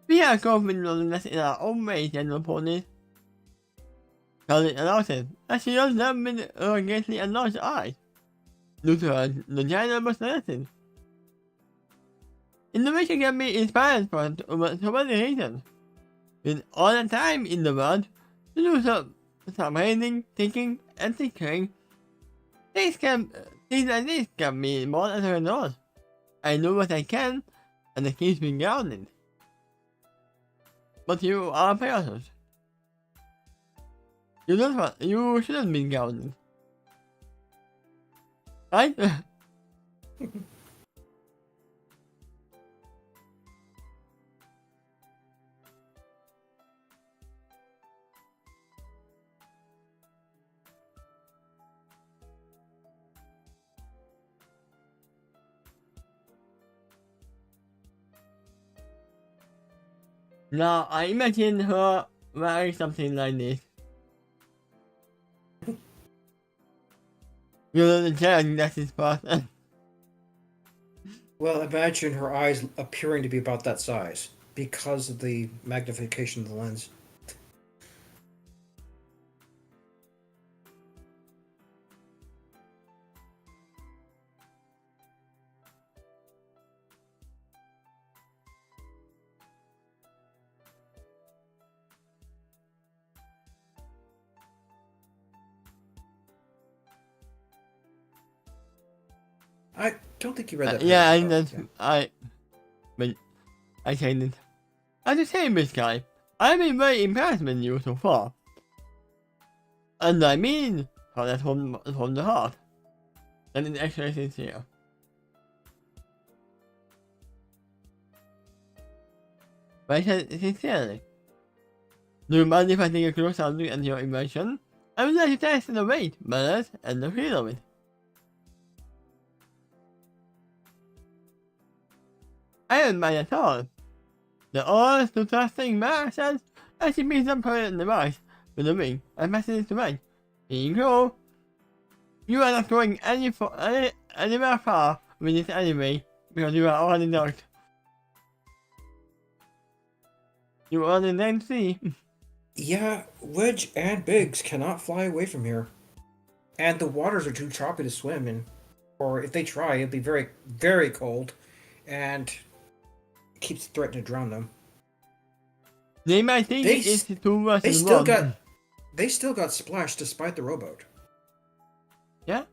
We are confident loneliness in our own ways and opponents. Because it allows it, as she does not with arrogantly enlarged eyes, due to her vagina personality. Innovation can be inspired for so many reasons. With all the time in the world to do some reading, thinking, and tinkering, things like this can be more as a result. I know what I can, and it keeps me grounded. But you are Pegasus. You shouldn't be grounded. Right? Now, I imagine her wearing something like this. You know the challenge that is part. Well, imagine her eyes appearing to be about that size because of the magnification of the lens. I don't think you read that. Yeah, I paragraph. that's but I said it. As a say, Miss Guy, I've been very impressed with you so far. And I mean, that's from the heart. And it's actually sincere. But I said sincerely. Do you mind if I take a closer look at your emotion? I would like to test the weight, balance, and the feel of it. I don't mind at all. The honest to trusting man says that she means some permanent device with a ring and messages to right. Being cool. You are not going anywhere far with this anyway, because you are already not. You are in the sea. Yeah, Wedge and Biggs cannot fly away from here. And the waters are too choppy to swim in. Or if they try, it'll be very, very cold. And it keeps threatening to drown them. They might think They it's too much. They still got splashed despite the rowboat. Yeah?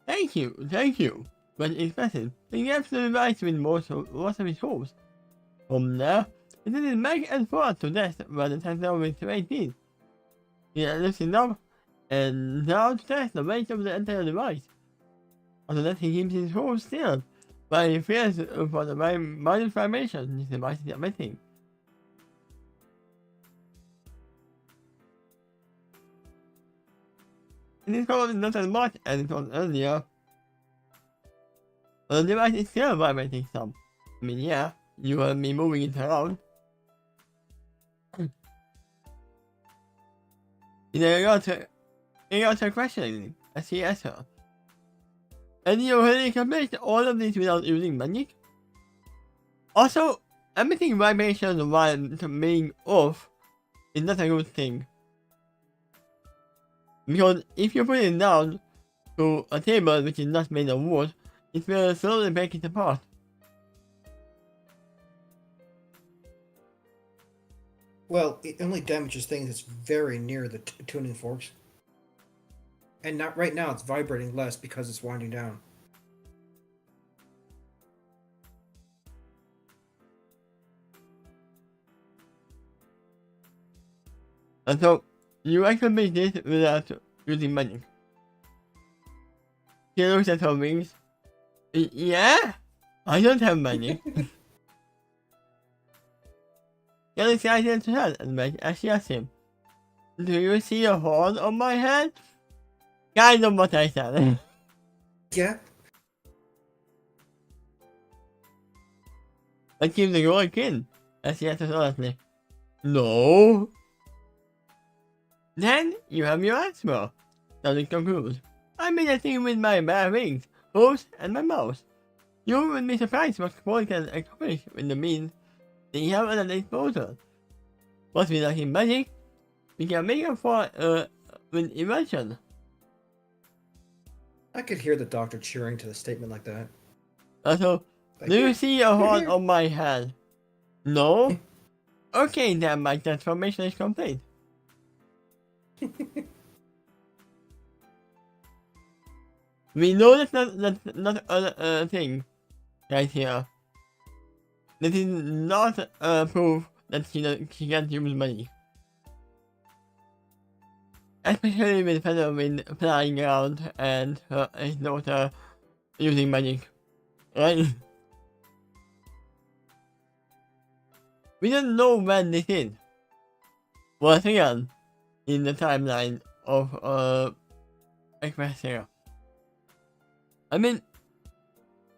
Thank you. But impressive. He absolutely right with most of his hopes. From there, it is back and forth to death by the time with 18. He had lifted up and now to test the weight of the entire device. After that, he keeps his hopes still, but he fears for the minor vibration his device is emitting. It is called not as much as it was earlier. But the device is still vibrating some. I mean, yeah, you heard me moving it around. He got her questioning as he asked her. And you already complete all of this without using magic? Also, emitting vibration while being off is not a good thing. Because if you put it down to a table which is not made of wood, it will slowly break it apart. Well, it only damages things that's very near the tuning forks. And not right now, it's vibrating less because it's winding down. And so, you actually make this without using magic. She looks at her wings. Yeah? I don't have magic. He excited to her as much as she asked him. Do you see a horn on my head? Kind of what I said. Yeah. I keep the going in. As he answers honestly. No. Then you have your answer. Nothing concludes. I made a thing with my bare wings, hooves, and my mouth. You would be surprised what Quill can accomplish with the means that you have at their disposal. But with like magic, we can make a for with invention. I could hear the doctor cheering to the statement like that. Also, Like, do you see a horn here. on my head? No? Okay, then my transformation is complete. We know that's not a thing right here. This is not proof that she can't use money. Especially with Featherwind flying around and his daughter using magic. Right? We don't know when this is. Once again, in the timeline of Express here. I mean,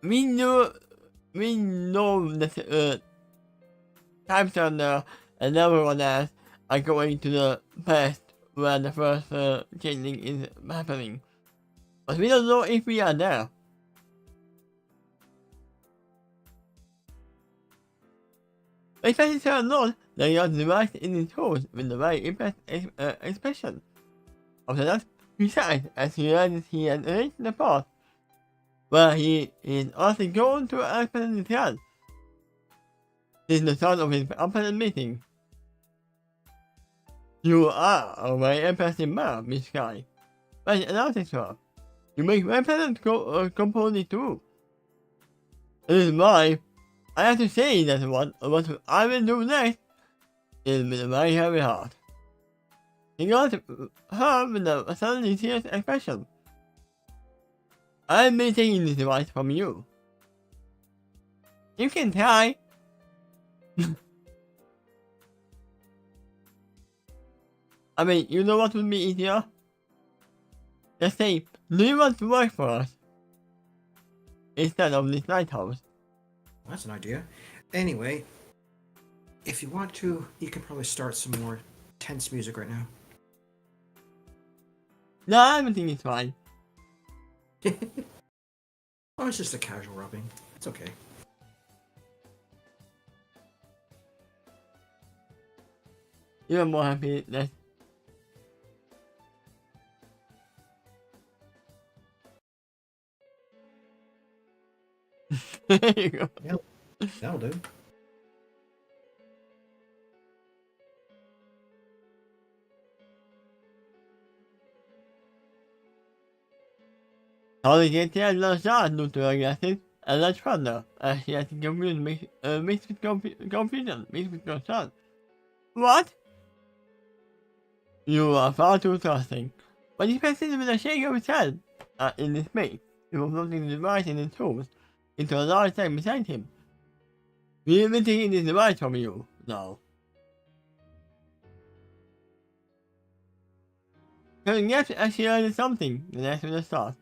we know that Time Turner and everyone else are going to the past where the first changing is happening. But we don't know if we are there. Especially so knows that your device in his tools with the right expression. After that, besides, as he realizes he has reached the path where he is also going to accident his hand. This is the start of his opponent meeting. You are a very impressive man, Miss Sky. But announces her. You make very pleasant component too. It is why I have to say that what I will do next is with a very heavy heart. He got her with a suddenly serious expression. I'll be taking this advice from you. You can try. I mean, you know what would be easier? Just say, do you want to work for us? Instead of this lighthouse. That's an idea. Anyway, if you want to, you can probably start some more tense music right now. No, I don't think it's fine. Oh, it's just a casual rubbing. It's okay. You're more happy that. There you go. That'll do. Collegiate Lazar neutralizes Electrona as he has confused mixed with confusion, mixed with concern. What? You are far too trusting. But he proceeded with a shake of his head in dismay, before floating the device in his tools into a large sack beside him. We have been taking this device from you now. Yes, as she learned something, the next will start.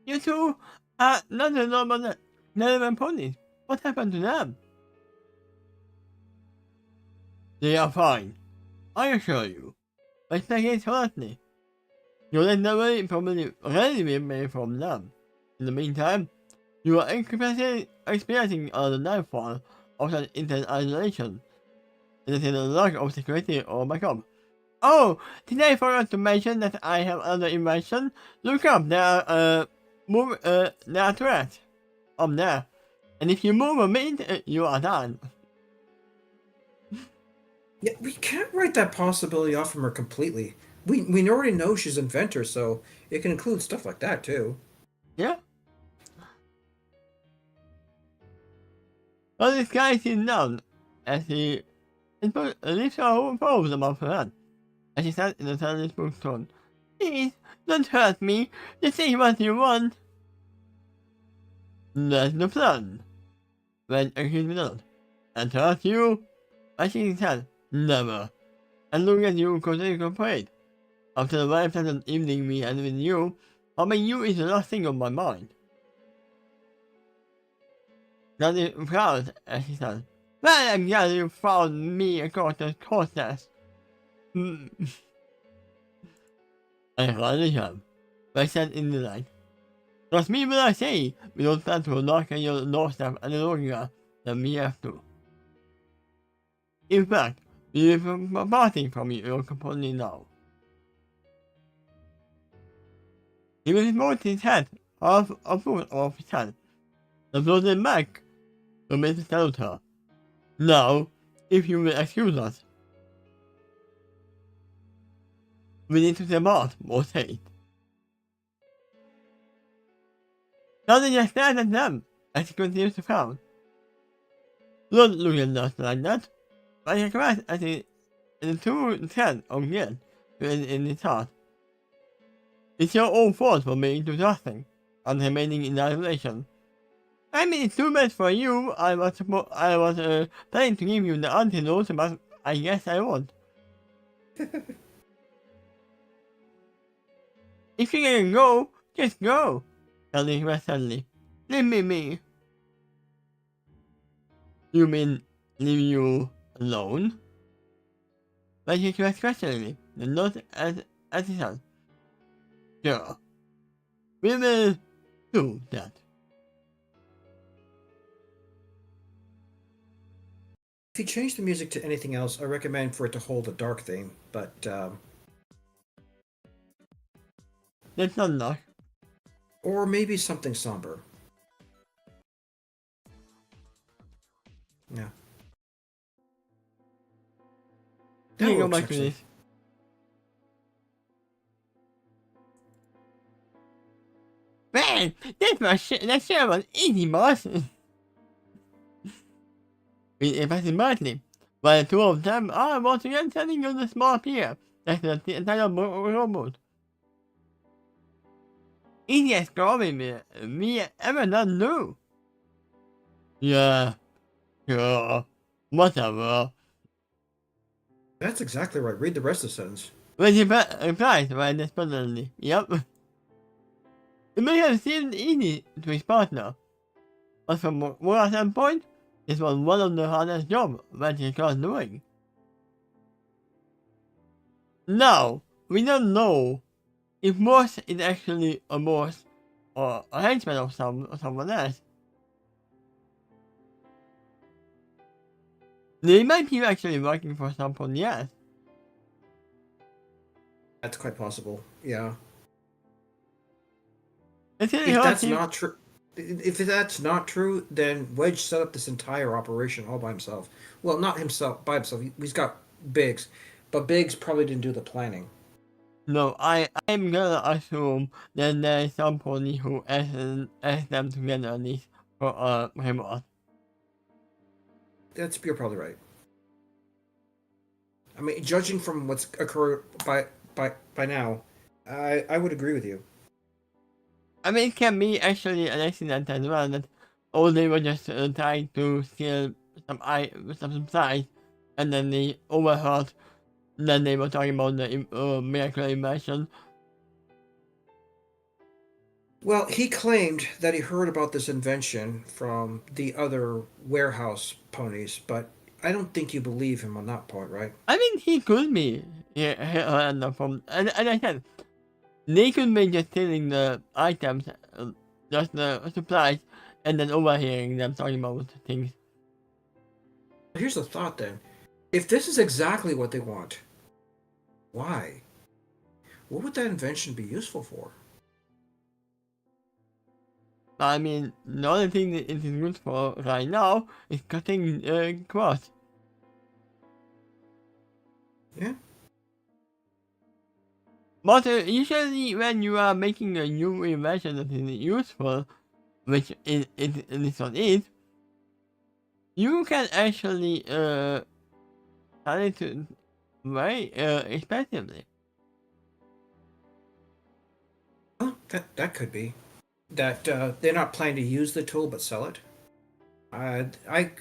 You two are not the normal relevant ponies. What happened to them? They are fine, I assure you. But speaking honestly, your legendary probably already be made from them. In the meantime, you are experiencing the downfall of that intense isolation. It is a lack of security or backup. Oh, did I forget to mention that I have another invention? Look up, there are threats up there. And if you move a bit, you are done. Yeah, we can't write that possibility off from her completely. We already know she's an inventor, so it can include stuff like that too. Yeah. Well, this guy sits down as he lifts her palms above her head. As she sat in the silent bookstore. Please, don't hurt me. Just say what you want. That's the plan. When accused me not. And hurt you? I shake his head. Never. as long as you continue to cooperate. After the very pleasant evening we had with you, helping you is the last thing on my mind. Daddy proud, as he said. Well, I'm glad you found me across the courses. I hardly have, but I said in the night. Trust me when I say, we don't plan to knock on your doorstep any longer than we have to. In fact, we are parting from your company now. He will remote his head half a foot off his head, and floated back to Mrs. Senator. Now, if you will excuse us, we need to step out more safe. Daddy just stared at them as he continues to frown. Don't look at us like that. But I glanced at the two head of guilt in his heart. It's your own fault for being too trusting and remaining in isolation. I mean, it's too bad for you. I was planning to give you the antidote, but I guess I won't. If you can go, just go. Daddy was suddenly. Leave me be. You mean leave you alone? But he was questioning me, and not as he said. Sure. We will do that. If you change the music to anything else, I recommend for it to hold a dark theme, but That's not enough. or maybe something somber. Yeah. Let me go works, back to actually. this. Man, that shit was easy, boss. We invested badly. But the two of them are once again sending you the small pier. That's the entire robot. Easiest story we ever done do. Yeah, sure, whatever. That's exactly right. Read the rest of the sentence. When he replies right despondently, yep. It may have seemed easy to his partner, but from Mora's standpoint, this was one of the hardest jobs that he was doing. Now, we don't know if Morse is actually a boss or a henchman of someone else. They might be actually working for someone else. That's quite possible. Yeah. It's really If hard that's to... not true, if that's not true, then Wedge set up this entire operation all by himself. Well, not himself by himself. He's got Biggs, but Biggs probably didn't do the planning. No, I'm gonna assume that there's somebody who asked them together at least for him on. You're probably right. I mean, judging from what's occurred by now, I would agree with you. I mean, it can be actually an accident as well that they were just trying to steal some supplies, and then they overheard. Then they were talking about the miracle invention. Well, he claimed that he heard about this invention from the other warehouse ponies, but I don't think you believe him on that point, right? I mean, he could be. Yeah, and I said, they could be just stealing the items, just the supplies, and then overhearing them talking about things. Here's the thought then. If this is exactly what they want, why? What would that invention be useful for? I mean, the only thing that it is good for right now is cutting cross. Yeah. But usually when you are making a new invention that is useful, which this one is, you can actually sell it to very expensively. Well, that could be. That they're not planning to use the tool but sell it.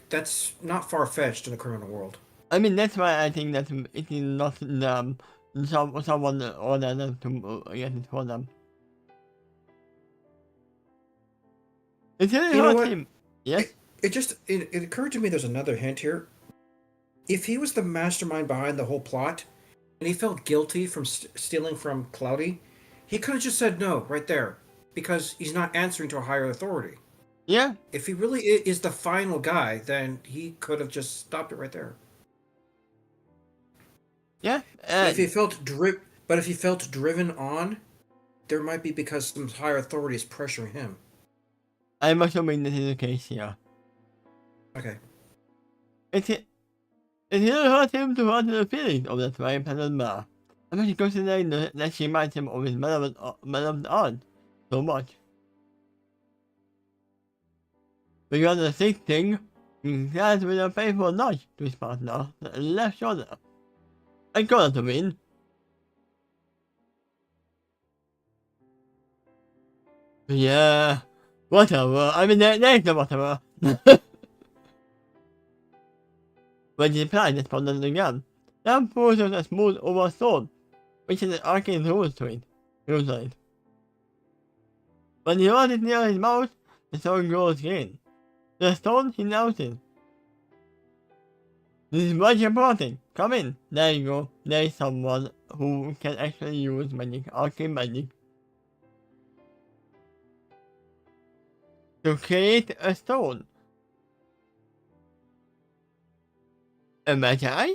That's not far fetched in the criminal world. I mean, that's why I think that it is not someone or another to get it for them. It's really You know hard what? him. Yes? It occurred to me there's another hint here. If he was the mastermind behind the whole plot, and he felt guilty from stealing from Cloudy, he could have just said no right there, because he's not answering to a higher authority. Yeah, If he really is the final guy, then he could have just stopped it right there. yeah. But if he felt driven on, there might be because some higher authority is pressuring him. I'm assuming this is the case here. Okay. It really hurt him to hurt the feelings of that very present Ma. Especially considering that she reminds him of his beloved aunt so much. Because the sixth thing, he stands with a faithful nudge to his partner on the left shoulder. I got it to win. Yeah, whatever. I mean, there's no whatever. When he applied this problem again, that forces a smooth over sword, which is an arcane rules to it. Usually. When he holds it near his mouth, the sword grows green. The stone he noticed. This is much important. Come in. There you go. There is someone who can actually use magic, arcane magic, to create a stone. A magi?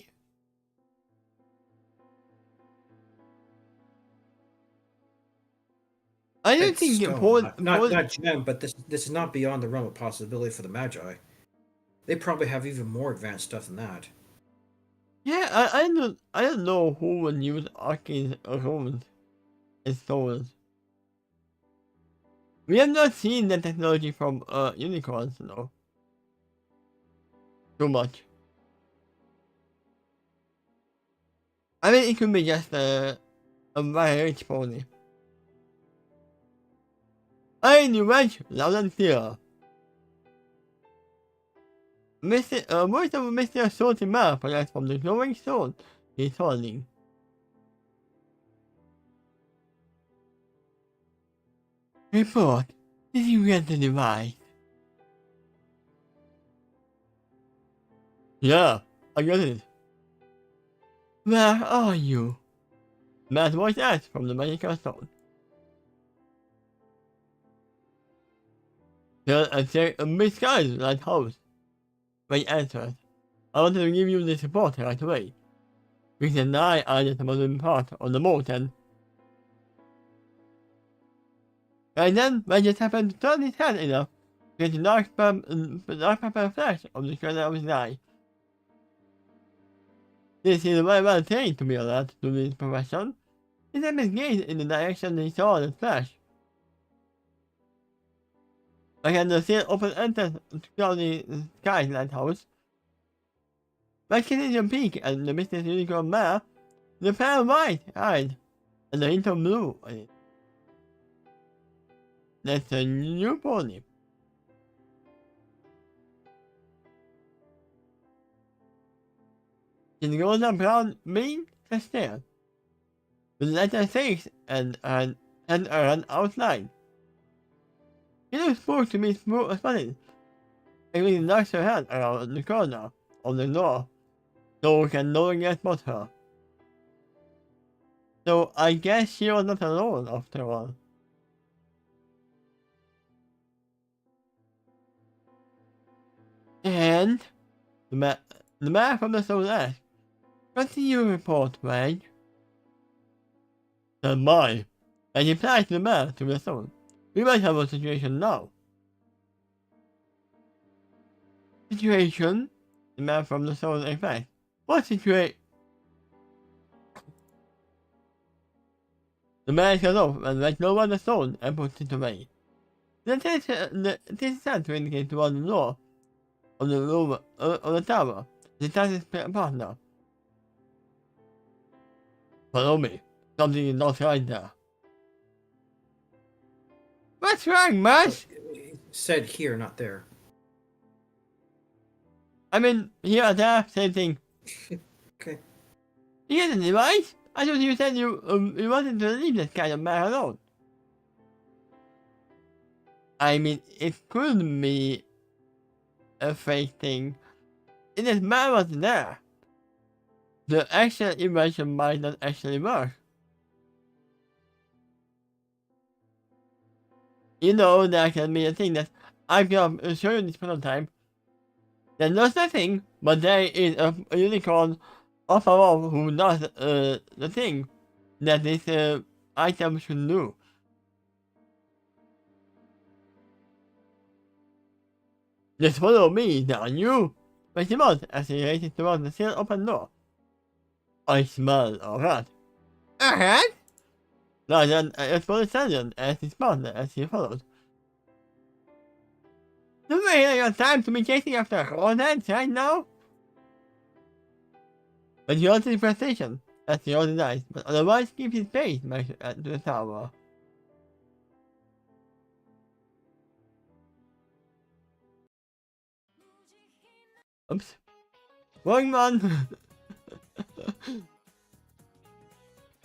I don't It's think stone, Paul. not gem, but this is not beyond the realm of possibility for the Magi. They probably have even more advanced stuff than that. Yeah, I don't know who would use arcane runes as stones. We have not seen the technology from unicorns, though. Too much. I mean, it could be just a very rich pony. I knew right, loud and clear. Voice of Mr. Salty Mouth perhaps from the glowing stone he's holding. Report. Did you get the device? Yeah, I got it. Where are you? Matt's voice asked from the magical stone. Here at a misguided lighthouse. Ray answered. I wanted to give you this report right away. Because I are the southern part of the mountain. And then, I just happened to turn his head enough to get the dark purple flash of the corner of his eye. This is very well trained to be allowed to do this profession. He set his gaze in the direction he saw the flash. I can see an open entrance to the sky lighthouse. I continued to peek at the Mr. Unicorn mare, the pale white-eyed, and the hint of blue on it. That's a new pony. It goes a brown being to stare, with letter 6 and an outline. It looks supposed to be spotted, and really knocks her head around the corner of the door, so we can no longer spot her. So I guess she was not alone after all. And the man from the soul asked, "What do you report, Reg?" Said mine, and he flashed the man to the soul. We might have a situation now. Situation? The man from the soul asked. What situation? The man got off and let go of the stone and put it away. This is said to indicate toward the door of the room of the tower. The TARDIS partner. Follow me. Something is not right there. What's wrong, Mash? Said here, not there. I mean, here, there, same thing. Okay. You get a device? I thought you said you wanted to leave this kind of man alone. I mean, it could be a fake thing. If this man wasn't there, the actual invention might not actually work. You know, that can be a thing that I can show you this prototype. There's no such thing, but there is a unicorn off above who does the thing that this item should do. Just follow me down you. But the mouse accelerated towards the still open door. I smell a rat. A rat? Larger as for the sergeant as his partner as he followed. Do you really have time to be chasing after rodents right now? But he also frustration as he rolled his eyes, but otherwise keeps his pace back to the tower. Oops. Wrong one!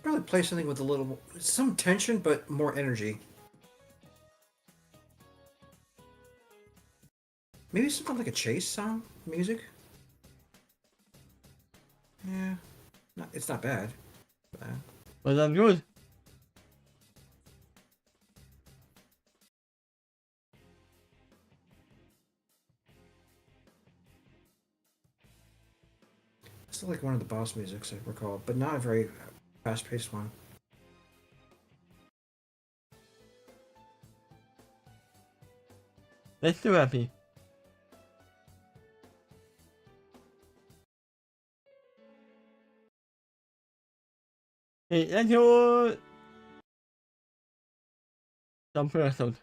Probably play something with a little some tension but more energy. Maybe something like a chase song music. Yeah, it's not bad. Well, that's good. It's like one of the boss musics I recall, but not a very fast-paced one. Let's do happy. Hey, let's go some person.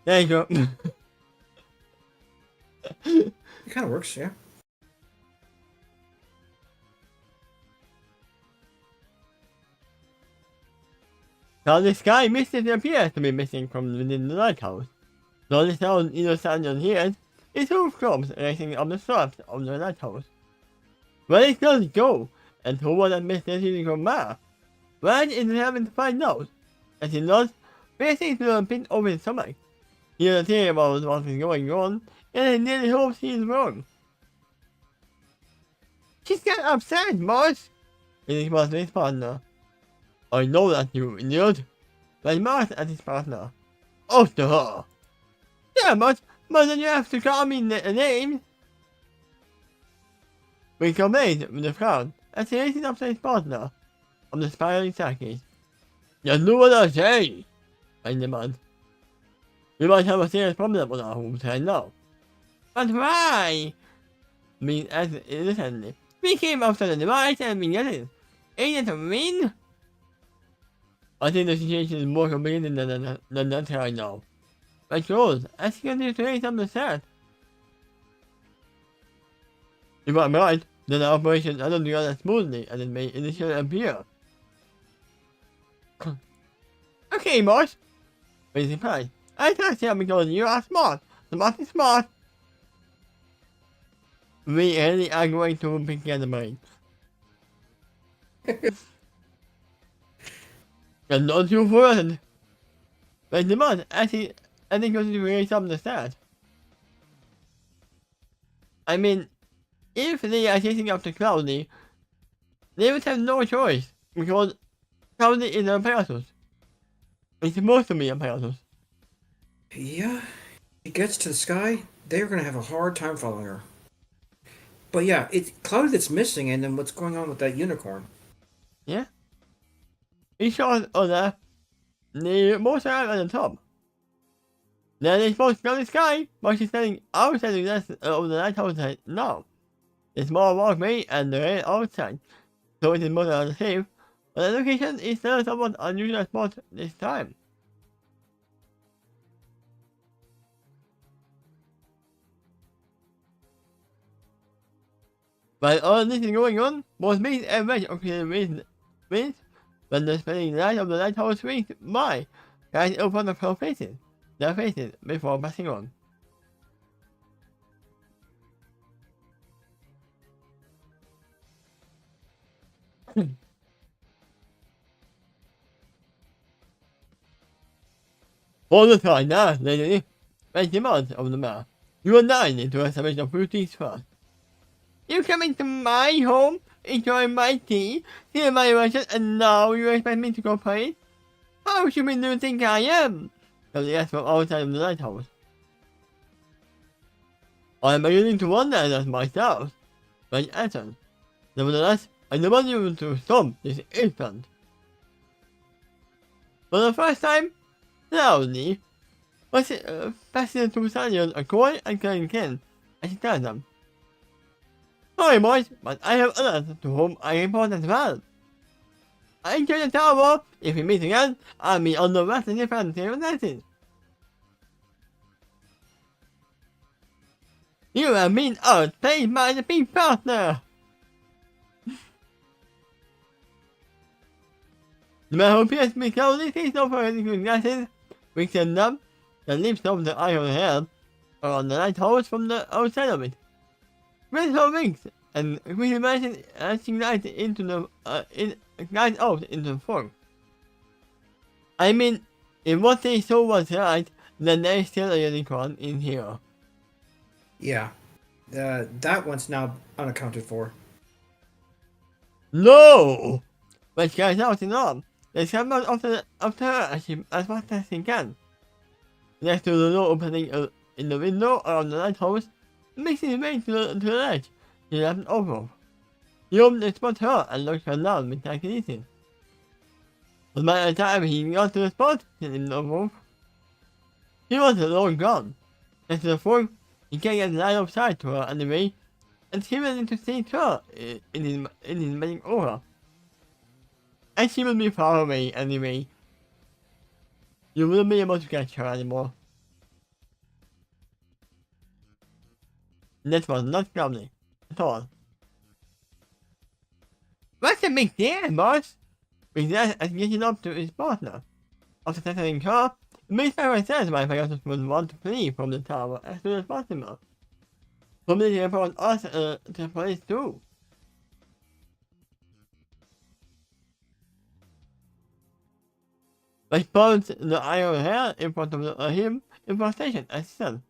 There you go. It kind of works, yeah. Now the sky mist appears to be missing from within the lighthouse. The only sound either Sandon hears is hoofstomps racing up the slopes of the lighthouse. Where did Gully go? And who was that Mr. Unicorn Mar? Rand is having to find out. As he nods, facing to a pit over his stomach. He doesn't hear about what is going on, and he nearly hopes he is wrong. She's got upset, boss! It was his partner. I know that, you idiot. But Mars and his partner. Oh, to her. Yeah, but then you have to call me a name. We complained with the crowd as he raised up to his partner on the spiraling staircase. Just do what I say, I demand. We might have a serious problem on our homes right now. But why? Me as innocently. We came after the device and we get it. Ain't it a win? I think the situation is more complicated than that right now. But Rose, I think I need to raise up the set. If I'm right, then the operation hasn't gone as smoothly as it may initially appear. Okay, boss. With surprise, I trust you because you are smart. Smart. We really are going to pick the brain. And don't you forget. But the boss, I think going to raise up the stat. I mean, if they are chasing after Cloudy, they would have no choice because Cloudy is a Pegasus. It's supposed to be a Pegasus. Yeah, she gets to the sky, they're gonna have a hard time following her. But yeah, it's Cloudy that's missing, and then what's going on with that unicorn? Yeah? It shows that they both are at the top. Then they're supposed to go to the sky, but she's standing outside of the lighthouse right now. The small walkway and the rail outside, so it is more safe, but the location is still somewhat unusual spot this time. While all this is going on, both Mate and Wedge okay with when the spinning light of the lighthouse swings by, right in front of their faces, before passing on. For the time now, lady, make demands of the man. You are nine into a savage of fruities first. You come into my home, enjoy my tea, see my worship, and now you expect me to cooperate? How should we do think I am? So they asked from outside of the lighthouse. I am beginning to wonder that myself, but answered. Nevertheless, I demand you to stop this instant. For the first time, loudly, passing to Salion a coin and can as he tells them. Sorry boys, but I have others to whom I report as well. I enter the tower. If we meet again, I'll be on the western defense circumstances. You have been outplayed by the big partner. The man who appears to be slowly sees no further glasses, picks them up, and lifts up the eye of the head around the lighthouse from the outside of it. Raise her wings, and quickly imagine as she glides into the glides out into the fog. I mean, if what they saw was right, then there is still a unicorn in here. Yeah. That one's now unaccounted for. No! But she cries out in alarm. They come out after her as fast as she can. Next to the door opening in the window around the lighthouse, making his way to the ledge he left over. He opened to spot her and looked her down with telekinesis. But by the time he got to the spot, he didn't over. He was long gone. Next to the fog, he can't get line of sight to her anyway, and he went to see her in his magic aura. And she will be far away anyway. You wouldn't be able to catch her anymore. That was not lovely at all. What's the big deal, boss? Because as getting up to his partner. After settling her, Miss Farrah says my Pegasus would want to flee from the tower as soon as possible. Probably they report us to the police too. I found the iron hair in front of him in frustration, as he said.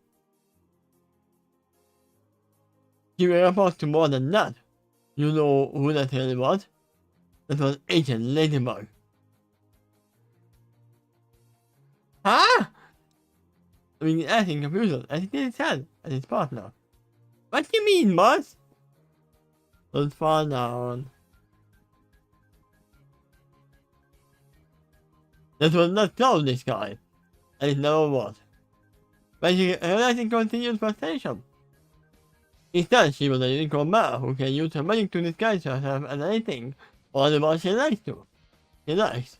He reports to more than that. You know who that really was? That was Agent Ladybug. Huh? I mean, acting confusion, as he did his hand at his partner. What do you mean, boss? Let's find out. That was not told this guy, and it never was. But she realizing continued frustration. Instead, she was a unicorn man who can use her magic to disguise herself as anything or anyone she likes to. She likes.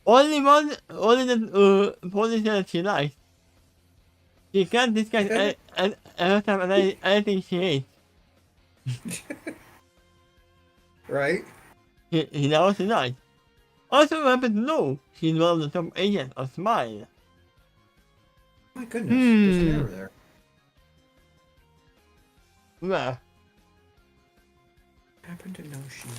Only the police that she likes. She can't disguise herself as anything she hates. Right? He now denies. Also happens to know she's one of the top agents of Smile. My goodness, there's an error there. Where? Happen to know she.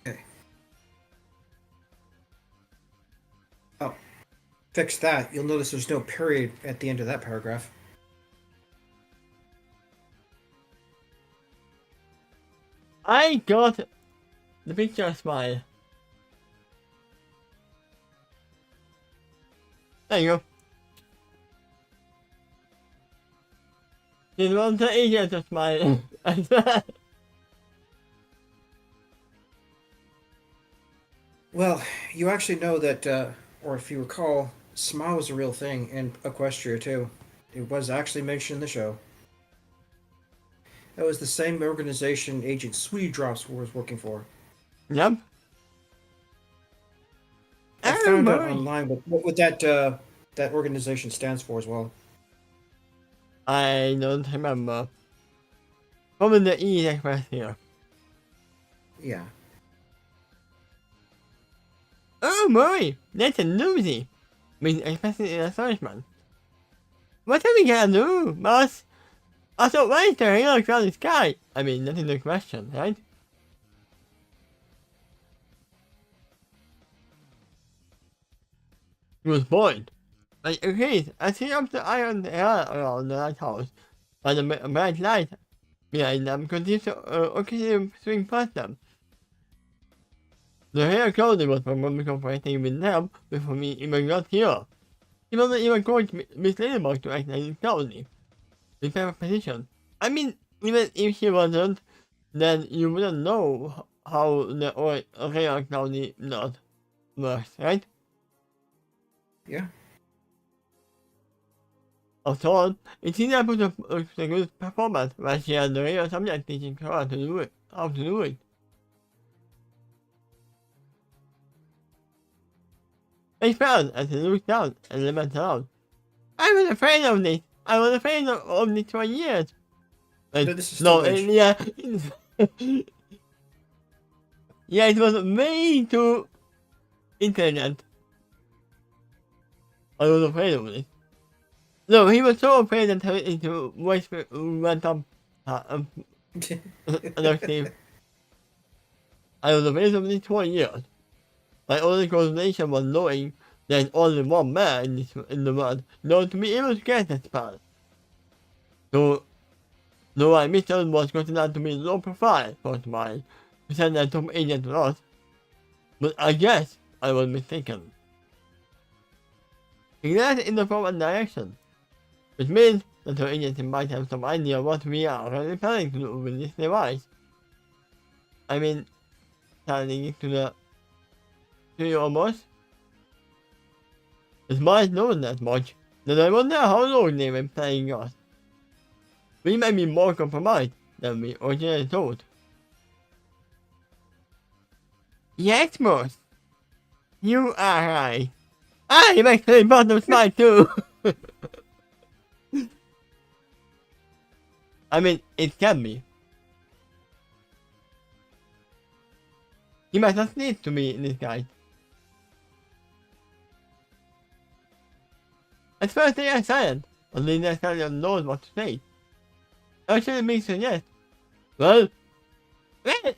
Okay. Oh, fix that. You'll notice there's no period at the end of that paragraph. I got the picture of Smile. There you go. She's one of the agents of Smile. Well, you actually know that, or if you recall, Smile was a real thing in Equestria too. It was actually mentioned in the show. That was the same organization Agent Sweetie Drops was working for. Yep. I Oh, found out Murray. online what that organization stands for as well. I don't remember. Probably the E express here. Yeah. Oh, Murray. That's a newsie. Means expressing in astonishment. What are we gonna do, boss? I thought right there, he looks around the sky. I mean, that's the question, right? He was born. Like, okay, I see up the iron air around the lighthouse. By the bright light behind them continues to occasionally swing past them. The hair clothing was probably cooperating with them before me even got here. He wasn't even going to Miss Ladybug to act like clowny. In her position. I mean, even if she wasn't, then you wouldn't know how the real clowny blood works, right? Yeah. After all, it seemed able to a good performance when she had the real subject teaching her how to do it. I frowned as he looked down and lamented aloud. I was afraid of this. I was afraid of this for years. No, this is still Edge. Yeah. Yeah, it was way too intelligent. I was afraid of this. No, he was so afraid that his voice went up. Another Steve. I was afraid of this for years. My only consolation was knowing there's only one man in the world known to be able to get that spell. So, though my mission was considered to be low profile for a while, to send a top agent lost, but I guess I was mistaken. He led in the forward direction, which means that the agency might have some idea what we are really planning to do with this device. I mean, turning it to you almost. It's might know that much, then I wonder how long they've been playing us. We may be more compromised than we originally thought. Yes, boss. You are right. I'm actually bottom smart too. I mean, it can be. He might not need to be this guy. At first they are silent, but they necessarily knows what to say. Actually makes a yes. Well,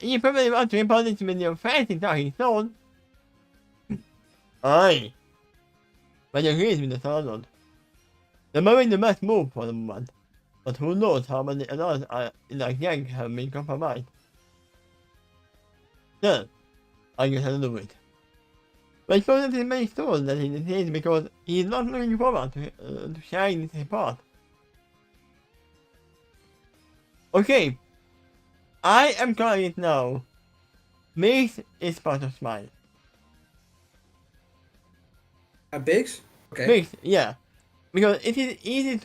you probably want to impart it with your fancy talking soul. Aye. But agrees with the Starlord. They're moving the best move for the moment. But who knows how many others in the gang have been compromised. Still, I guess I'll do it. But I suppose that it makes sense that he decides because he's not looking forward to sharing this report. Okay, I am calling it now. Mix is part of Smile. Biggs? Okay. Mix, yeah. Because it is easier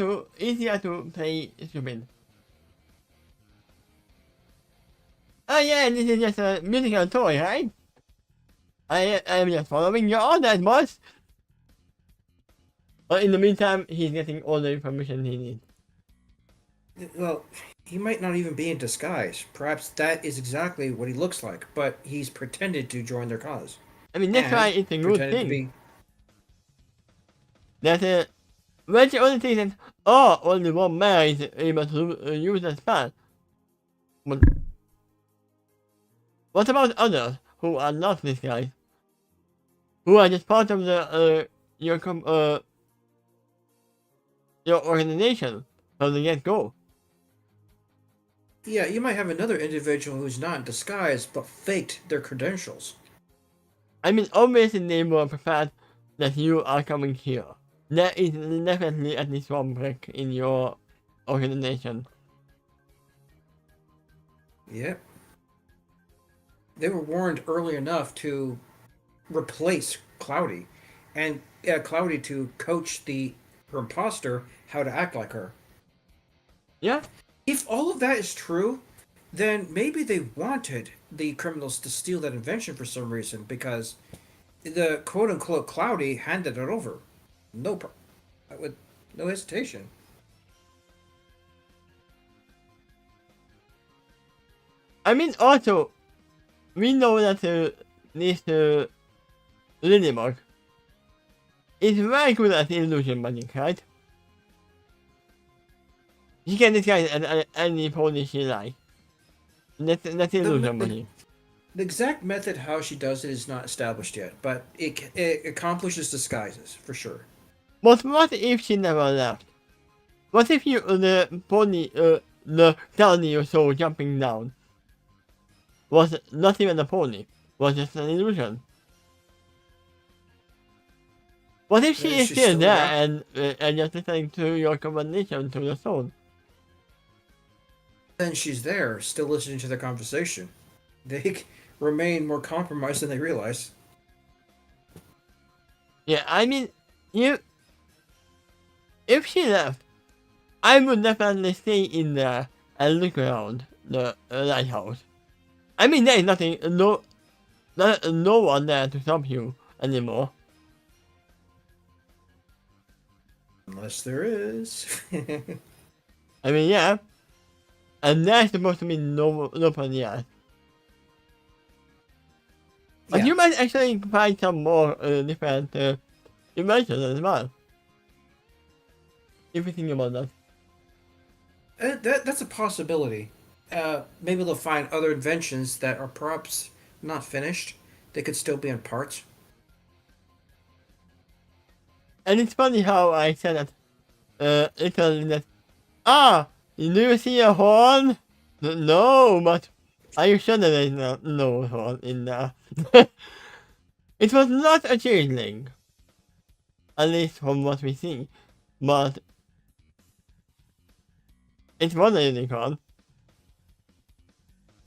to play stupid. Oh yeah, this is just a musical toy, right? I am just following your orders, boss. But in the meantime, he's getting all the information he needs. Well, he might not even be in disguise. Perhaps that is exactly what he looks like, but he's pretended to join their cause. I mean, that's why it's a good Pretended to thing. be. That's a... When the only thing that, oh, only one man is able to use the spell. But what about others who are not these guys? Who are just part of the, your organization from the get-go? Yeah, you might have another individual who's not in disguise, but faked their credentials. I mean, obviously they were prepared that you are coming here. There is definitely at least one brick in your organization. Yep. They were warned early enough to replace Cloudy, and Cloudy to coach her imposter how to act like her. Yeah, If all of that is true, then maybe they wanted the criminals to steal that invention for some reason because the quote unquote Cloudy handed it over. No, with no hesitation. I mean, also, we know that this Ladybug is very good at illusion magic, right? She can disguise any pony she likes. That's The, illusion the magic. the exact method how she does it is not established yet, but it accomplishes disguises for sure. But what if she never left? What if the pony, the tiny you saw jumping down was not even a pony, was just an illusion? What if she is She's still still there around. and just listening to your conversation to the phone? Then she's there, still listening to the conversation. They remain more compromised than they realize. Yeah, I mean, you, if she left, I would definitely stay in there and look around the lighthouse. I mean, there is nothing, no one there to stop you anymore. Unless there is. I mean, yeah, and there's supposed to be nobody else. But Yeah. you might actually find some more different inventions as well. If you think about that. That's a possibility. Maybe they'll find other inventions that are perhaps not finished. They could still be in parts. And it's funny how I said that, literally that, do you see a horn? No, but are you sure that there's no horn in there? It was not a changeling. At least from what we see. But it was a unicorn.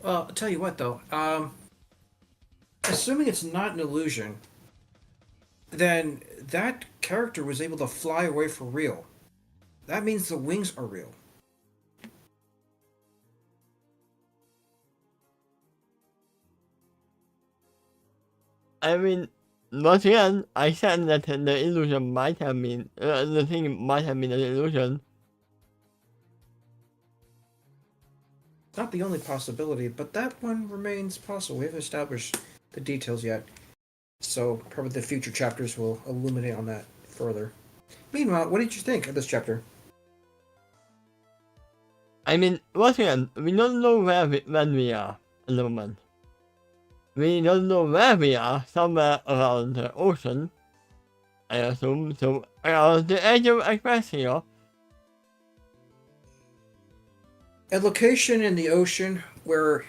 Well, I'll tell you what though. Assuming it's not an illusion, then that character was able to fly away for real. That means the wings are real. I mean, once again, I said that the illusion might have been, the thing might have been an illusion. Not the only possibility, but that one remains possible. We haven't established the details yet. So probably the future chapters will illuminate on that further. Meanwhile, what did you think of this chapter? I mean, once again, we don't know when we are at the moment. We don't know where we are, somewhere around the ocean, I assume, so around the edge of Expressio. A location in the ocean where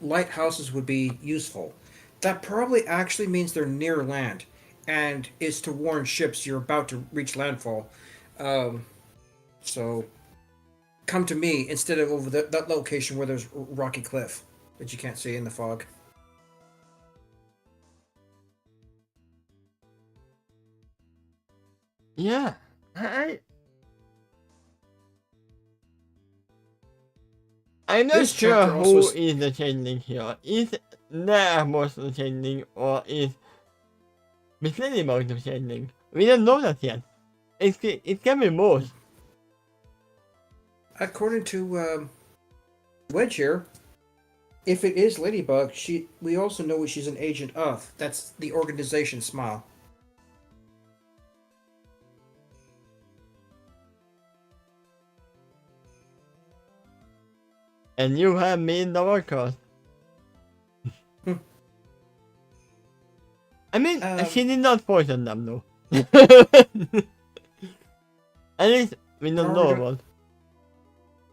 lighthouses would be useful. That probably actually means they're near land and is to warn ships you're about to reach landfall. So come to me instead of over that location where there's rocky cliff that you can't see in the fog. Yeah, I'm not This sure chapter also who is- is the changeling here. Is there most the changeling or is Miss Ladybug the changeling? We don't know that yet. It can be both. According to Wedge here, if it is Ladybug, we also know what she's an agent of. That's the organization Smile. And you have me in the workhouse. I mean, she did not poison them though. At least we don't know about.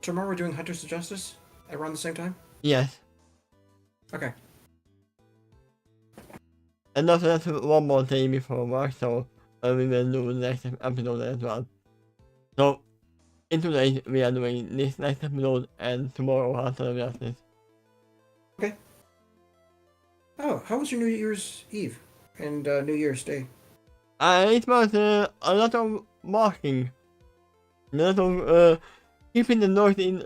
Tomorrow we're doing Hunters of Justice around the same time? Yes. Okay. And also that's one more day before work, so we will do the next episode as well. So, in today we are doing this next episode and tomorrow Hunter of Justice. Okay. Oh, how was your New Year's Eve and New Year's Day? It was a lot of walking. A lot of keeping the North in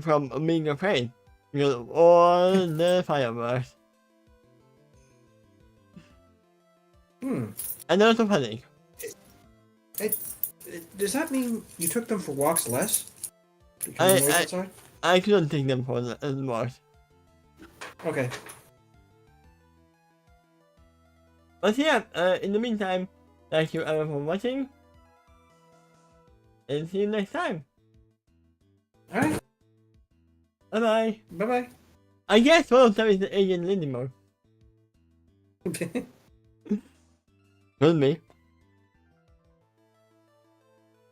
from being afraid because of all the fireworks. And also panic. Does that mean you took them for walks less? Because of the noise outside? I couldn't take them for the walks. Okay. But yeah, in the meantime, thank you everyone for watching. And see you next time. Alright. Bye bye. Bye bye. I guess one of them is the Agent Ladybug. Okay. Could be.